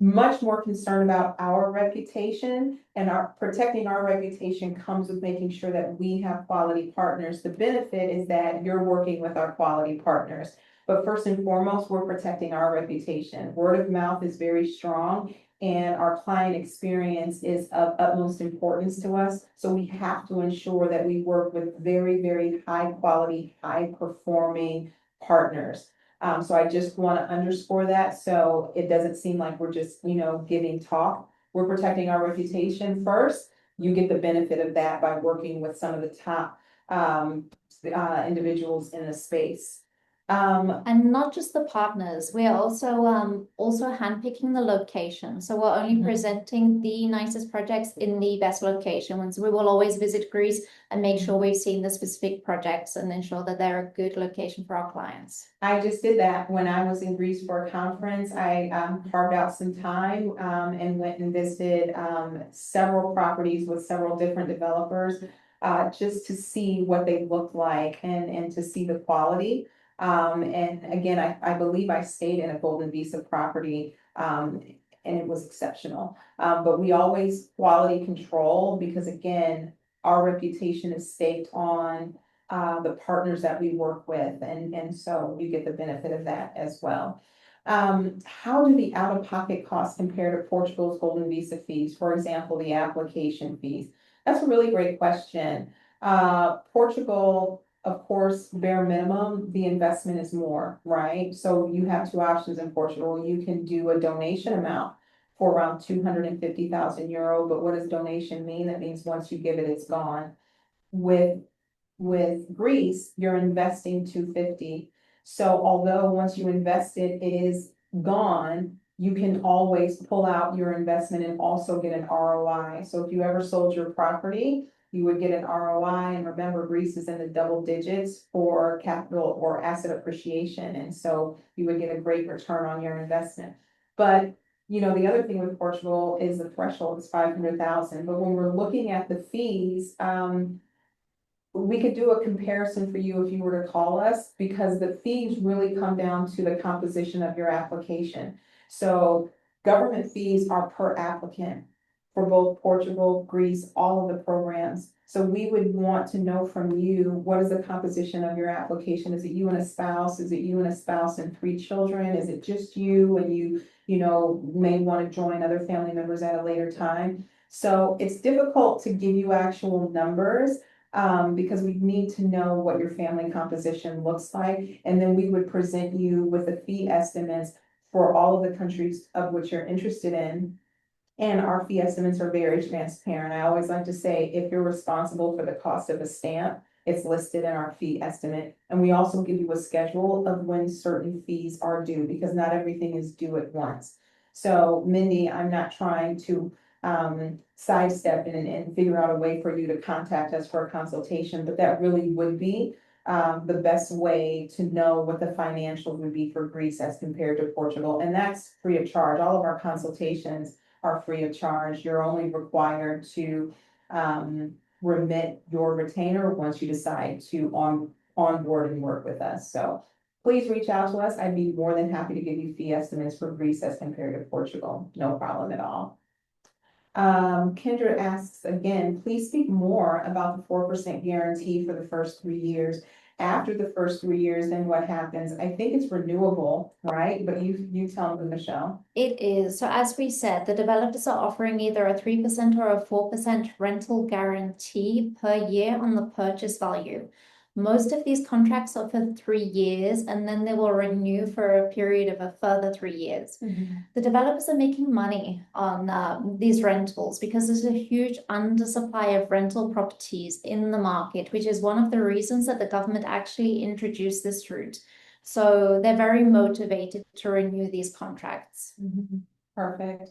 much more concerned about our reputation, and our protecting our reputation comes with making sure that we have quality partners. The benefit is that you're working with our quality partners. But first and foremost, we're protecting our reputation. Word of mouth is very strong, and our client experience is of utmost importance to us. So we have to ensure that we work with very, very high quality, high performing partners. So I just want to underscore that, so it doesn't seem like we're just, giving talk. We're protecting our reputation first. You get the benefit of that by working with some of the top individuals in the space. And not just the partners, we are also handpicking the location. So we're only Mhm. presenting the nicest projects in the best locations. We will always visit Greece and make sure we've seen the specific projects and ensure that they're a good location for our clients. I just did that when I was in Greece for a conference. I carved out some time and went and visited several properties with several different developers just to see what they looked like and to see the quality. And again, I believe I stayed in a Golden Visa property and it was exceptional. But we always quality control because again, our reputation is staked on the partners that we work with, and so you get the benefit of that as well. How do the out-of-pocket costs compare to Portugal's Golden Visa fees? For example, the application fees. That's a really great question. Portugal, of course, bare minimum, the investment is more, right? So you have two options in Portugal. You can do a donation amount for around 250,000 euro, but what does donation mean? That means once you give it, it's gone. With Greece, you're investing 250. So although once you invest it, it is gone, you can always pull out your investment and also get an ROI. So if you ever sold your property, you would get an ROI. And remember, Greece is in the double digits for capital or asset appreciation. And so you would get a great return on your investment. But the other thing with Portugal is the threshold is 500,000. But when we're looking at the fees, we could do a comparison for you if you were to call us, because the fees really come down to the composition of your application. So government fees are per applicant for both Portugal, Greece, all of the programs. So we would want to know from you, what is the composition of your application? Is it you and a spouse? Is it you and a spouse and 3 children? Is it just you and you may want to join other family members at a later time? So it's difficult to give you actual numbers because we need to know what your family composition looks like. And then we would present you with the fee estimates for all of the countries of which you're interested in. And our fee estimates are very transparent. I always like to say, if you're responsible for the cost of a stamp, it's listed in our fee estimate. And we also give you a schedule of when certain fees are due, because not everything is due at once. So Mindy, I'm not trying to sidestep and figure out a way for you to contact us for a consultation, but that really would be the best way to know what the financials would be for Greece as compared to Portugal. And that's free of charge. All of our consultations are free of charge. You're only required to remit your retainer once you decide to onboard and work with us. So please reach out to us. I'd be more than happy to give you fee estimates for Greece as compared to Portugal. No problem at all. Kendra asks again, please speak more about the 4% guarantee for the first 3 years. After the first 3 years, then what happens? I think it's renewable, right? But you tell me, Michelle. It is. So as we said, the developers are offering either a 3% or a 4% rental guarantee per year on the purchase value. Most of these contracts are for 3 years, and then they will renew for a period of a further 3 years. The developers are making money on these rentals because there's a huge undersupply of rental properties in the market, which is one of the reasons that the government actually introduced this route. So they're very motivated to renew these contracts. Perfect.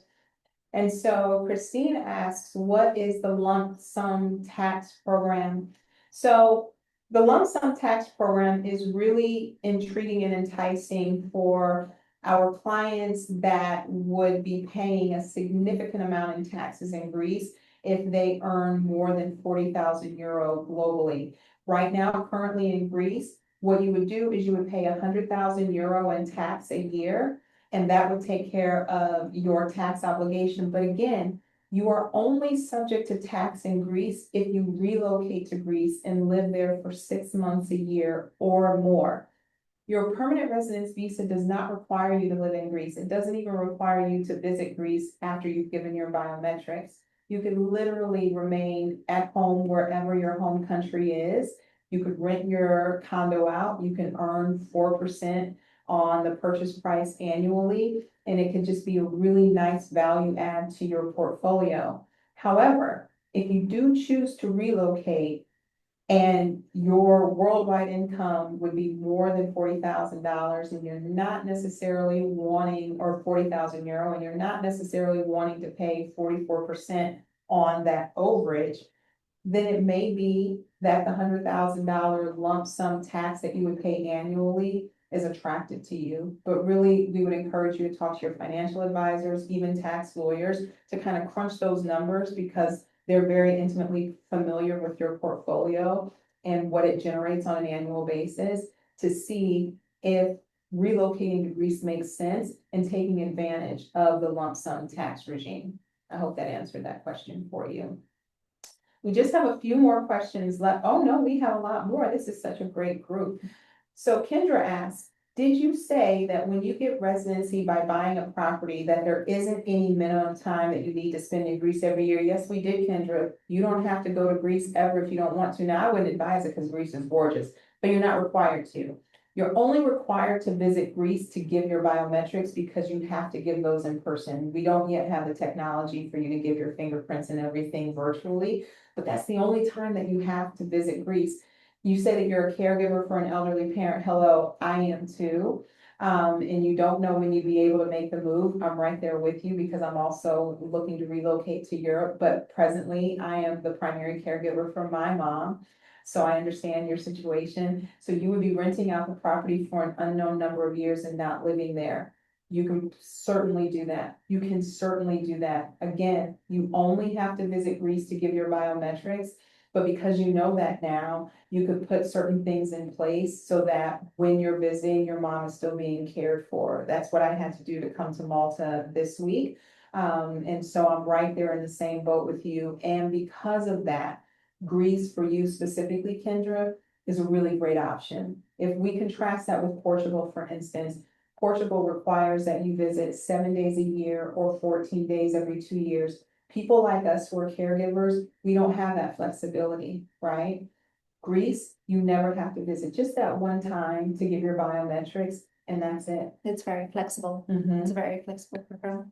And so Christine asks, what is the lump sum tax program? So the lump sum tax program is really intriguing and enticing for our clients that would be paying a significant amount in taxes in Greece if they earn more than 40,000 euro globally. Right now, currently in Greece, what you would do is you would pay 100,000 euro in tax a year, and that would take care of your tax obligation. But again, you are only subject to tax in Greece if you relocate to Greece and live there for 6 months a year or more. Your permanent residence visa does not require you to live in Greece. It doesn't even require you to visit Greece after you've given your biometrics. You can literally remain at home wherever your home country is. You could rent your condo out. You can earn 4% on the purchase price annually, and it could just be a really nice value add to your portfolio. However, if you do choose to relocate, and your worldwide income would be more than $40,000, and you're not necessarily wanting, or 40,000 euro, and you're not necessarily wanting to pay 44% on that overage, then it may be that the $100,000 lump sum tax that you would pay annually is attractive to you. But really, we would encourage you to talk to your financial advisors, even tax lawyers, to kind of crunch those numbers, because they're very intimately familiar with your portfolio and what it generates on an annual basis, to see if relocating to Greece makes sense and taking advantage of the lump sum tax regime. I hope that answered that question for you. We just have a few more questions left. Oh, no, we have a lot more. This is such a great group. So Kendra asks, did you say that when you get residency by buying a property that there isn't any minimum time that you need to spend in Greece every year? Yes, we did, Kendra. You don't have to go to Greece ever if you don't want to. Now, I wouldn't advise it because Greece is gorgeous, but you're not required to. You're only required to visit Greece to give your biometrics, because you have to give those in person. We don't yet have the technology for you to give your fingerprints and everything virtually, but that's the only time that you have to visit Greece. You say that you're a caregiver for an elderly parent. Hello, I am too. And you don't know when you'd be able to make the move. I'm right there with you, because I'm also looking to relocate to Europe, but presently I am the primary caregiver for my mom. So I understand your situation. So you would be renting out the property for an unknown number of years and not living there. You can certainly do that. You can certainly do that. Again, you only have to visit Greece to give your biometrics. But because you know that now, you could put certain things in place so that when you're visiting, your mom is still being cared for. That's what I had to do to come to Malta this week. And so I'm right there in the same boat with you. And because of that, Greece for you specifically, Kendra, is a really great option. If we contrast that with Portugal, for instance, Portugal requires that you visit 7 days a year or 14 days every 2 years. People like us who are caregivers, we don't have that flexibility, right? Greece, you never have to visit, just that one time to give your biometrics, and that's it. It's very flexible. Mhm. It's a very flexible program.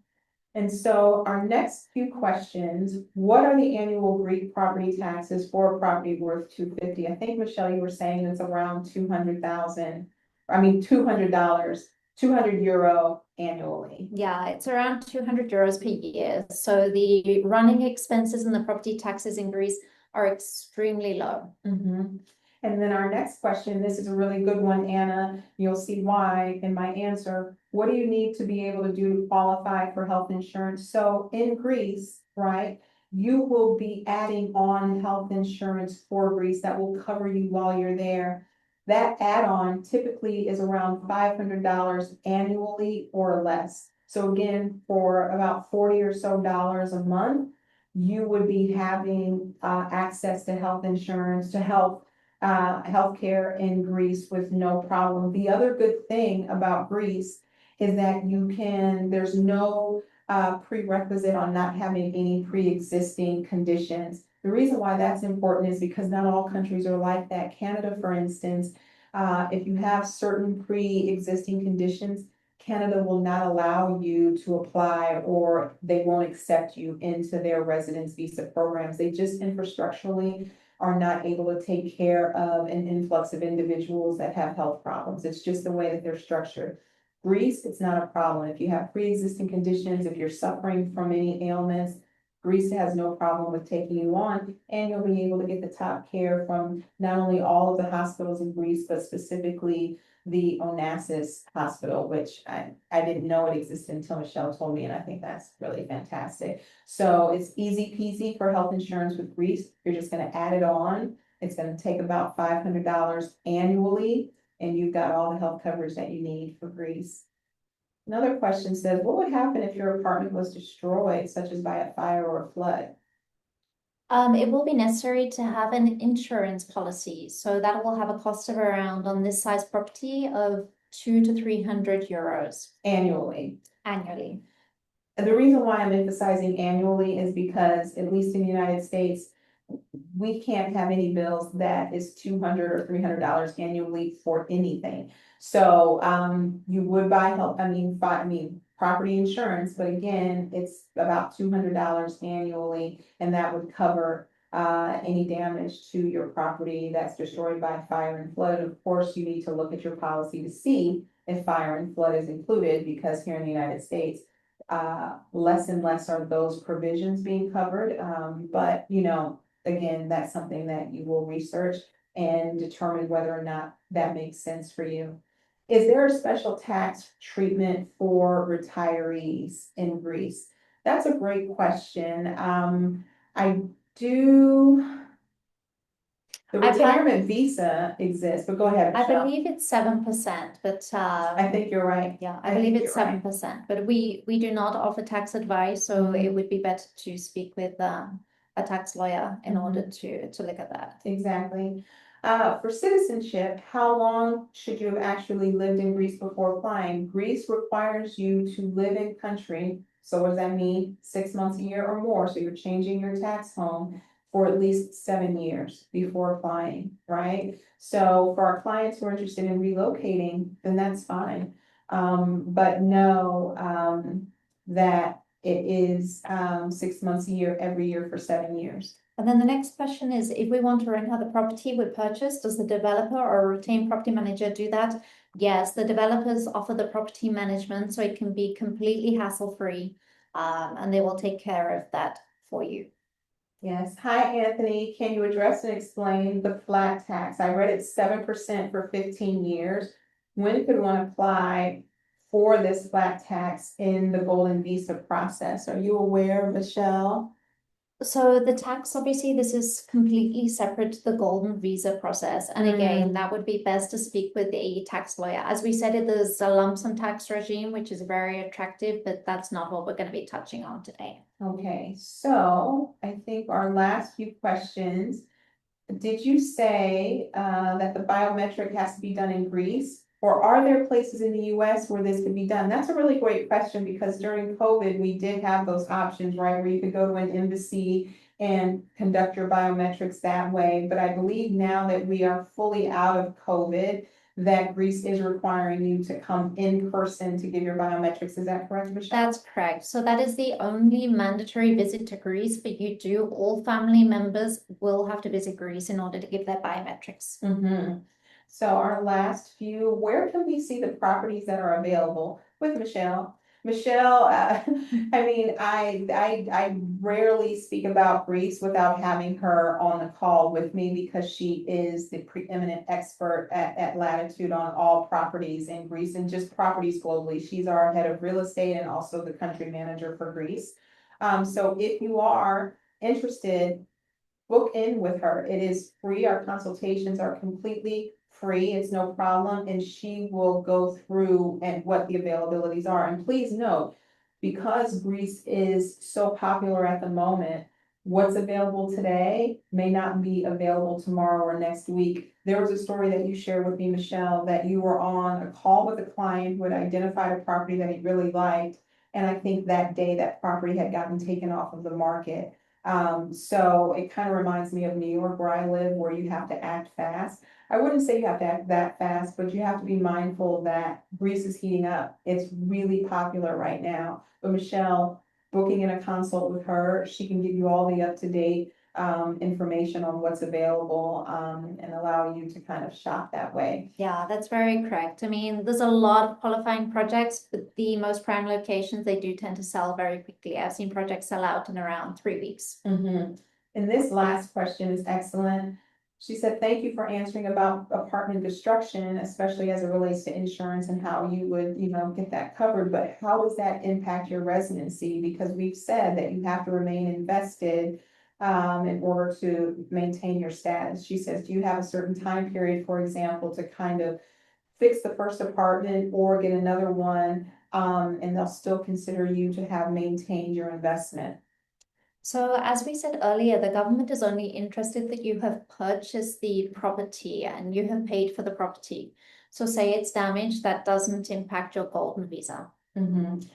And so our next few questions, what are the annual Greek property taxes for a property worth $250? I think, Michelle, you were saying it's around 200,000, $200, 200 euro annually. Yeah, it's around 200 euros per year. So the running expenses and the property taxes in Greece are extremely low. Mhm. And then our next question, this is a really good one, Anna. You'll see why in my answer. What do you need to be able to do to qualify for health insurance? So in Greece, right, you will be adding on health insurance for Greece that will cover you while you're there. That add-on typically is around $500 annually or less. So again, for about 40 or so dollars a month, you would be having access to health insurance, to healthcare in Greece with no problem. The other good thing about Greece is that there's no prerequisite on not having any pre-existing conditions. The reason why that's important is because not all countries are like that. Canada, for instance, if you have certain pre-existing conditions, Canada will not allow you to apply, or they won't accept you into their residence visa programs. They just infrastructurally are not able to take care of an influx of individuals that have health problems. It's just the way that they're structured. Greece, it's not a problem. If you have pre-existing conditions, if you're suffering from any ailments, Greece has no problem with taking you on, and you'll be able to get the top care from not only all of the hospitals in Greece, but specifically the Onassis Hospital, which I didn't know it existed until Michelle told me, and I think that's really fantastic. So it's easy peasy for health insurance with Greece. You're just gonna add it on. It's gonna take about $500 annually, and you've got all the health coverage that you need for Greece. Another question says, what would happen if your apartment was destroyed, such as by a fire or a flood? It will be necessary to have an insurance policy. So that will have a cost of around, on this size property, of 200 to 300 euros Annually. annually. And the reason why I'm emphasizing annually is because, at least in the United States, we can't have any bills that is $200 or $300 annually for anything. So you would buy property insurance, but again, it's about $200 annually, and that would cover any damage to your property that's destroyed by fire and flood. Of course, you need to look at your policy to see if fire and flood is included, because here in the United States, less and less are those provisions being covered. But again, that's something that you will research and determine whether or not that makes sense for you. Is there a special tax treatment for retirees in Greece? That's a great question. I do. The I believe- retirement visa exists, but go ahead, I Michelle. believe it's 7%, but I think you're right. yeah, I I believe think it's you're right. 7%, but we do not offer tax advice, so it would be better to speak with a tax lawyer in order to look at that. Exactly. For citizenship, how long should you have actually lived in Greece before applying? Greece requires you to live in country. So what does that mean? 6 months, a year or more. So you're changing your tax home for at least 7 years before applying, right? So for our clients who are interested in relocating, then that's fine. But know that it is 6 months, a year, every year for 7 years. And then the next question is, if we want to rent out the property we purchased, does the developer or retained property manager do that? Yes, the developers offer the property management, so it can be completely hassle-free, and they will take care of that for you. Yes. Hi, Anthony. Can you address and explain the flat tax? I read it's 7% for 15 years. When could one apply for this flat tax in the Golden Visa process? Are you aware, Michelle? So the tax, obviously, this is completely separate to the golden visa process. And again, that would be best to speak with a tax lawyer. As we said, there's a lump sum tax regime, which is very attractive, but that's not what we're going to be touching on today. Okay, so I think our last few questions. Did you say that the biometric has to be done in Greece? Or are there places in the US where this could be done? That's a really great question, because during COVID, we did have those options, right? Where you could go to an embassy and conduct your biometrics that way. But I believe now that we are fully out of COVID, that Greece is requiring you to come in person to give your biometrics. Is that correct, Michelle? That's correct. So that is the only mandatory visit to Greece, but you do, all family members will have to visit Greece in order to give their biometrics. So our last few, where can we see the properties that are available with Michelle? Michelle, I mean, I rarely speak about Greece without having her on the call with me, because she is the preeminent expert at Latitude on all properties in Greece and just properties globally. She's our head of real estate and also the country manager for Greece. So if you are interested, book in with her. It is free. Our consultations are completely free. It's no problem. And she will go through and what the availabilities are. And please note, because Greece is so popular at the moment, what's available today may not be available tomorrow or next week. There was a story that you shared with me, Michelle, that you were on a call with a client who had identified a property that he really liked. And I think that day that property had gotten taken off of the market. So it kind of reminds me of New York, where I live, where you have to act fast. I wouldn't say you have to act that fast, but you have to be mindful that Greece is heating up. It's really popular right now. But Michelle, booking in a consult with her, she can give you all the up-to-date information on what's available and allow you to kind of shop that way. Yeah, that's very correct. I mean, there's a lot of qualifying projects, but the most prime locations, they do tend to sell very quickly. I've seen projects sell out in around 3 weeks. And this last question is excellent. She said, thank you for answering about apartment destruction, especially as it relates to insurance and how you would, get that covered. But how does that impact your residency? Because we've said that you have to remain invested in order to maintain your status. She says, do you have a certain time period, for example, to kind of fix the first apartment or get another one, and they'll still consider you to have maintained your investment? So as we said earlier, the government is only interested that you have purchased the property and you have paid for the property. So say it's damaged, that doesn't impact your golden visa.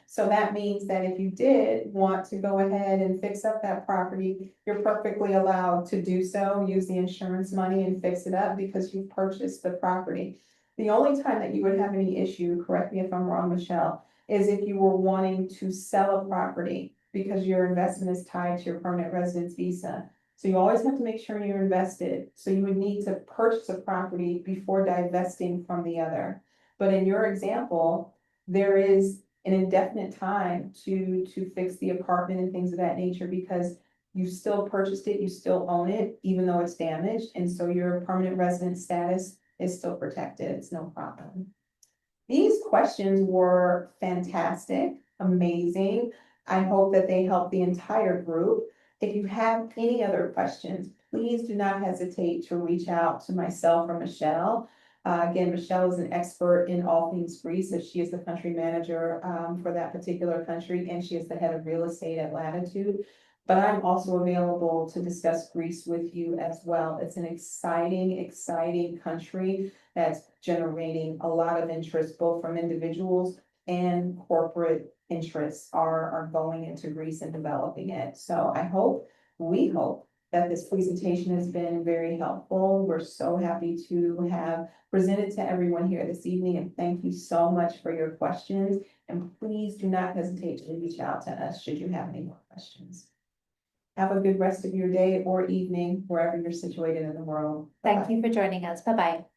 So that means that if you did want to go ahead and fix up that property, you're perfectly allowed to do so, use the insurance money and fix it up because you've purchased the property. The only time that you would have any issue, correct me if I'm wrong, Michelle, is if you were wanting to sell a property because your investment is tied to your permanent residence visa. So you always have to make sure you're invested. So you would need to purchase a property before divesting from the other. But in your example, there is an indefinite time to fix the apartment and things of that nature because you still purchased it, you still own it, even though it's damaged. And so your permanent resident status is still protected. It's no problem. These questions were fantastic, amazing. I hope that they help the entire group. If you have any other questions, please do not hesitate to reach out to myself or Michelle. Again, Michelle is an expert in all things Greece, so she is the country manager for that particular country, and she is the head of real estate at Latitude. But I'm also available to discuss Greece with you as well. It's an exciting, exciting country that's generating a lot of interest, both from individuals and corporate interests are going into Greece and developing it. So we hope that this presentation has been very helpful. We're so happy to have presented to everyone here this evening, and thank you so much for your questions. And please do not hesitate to reach out to us should you have any more questions. Have a good rest of your day or evening, wherever you're situated in the world. Thank you for joining us. Bye-bye.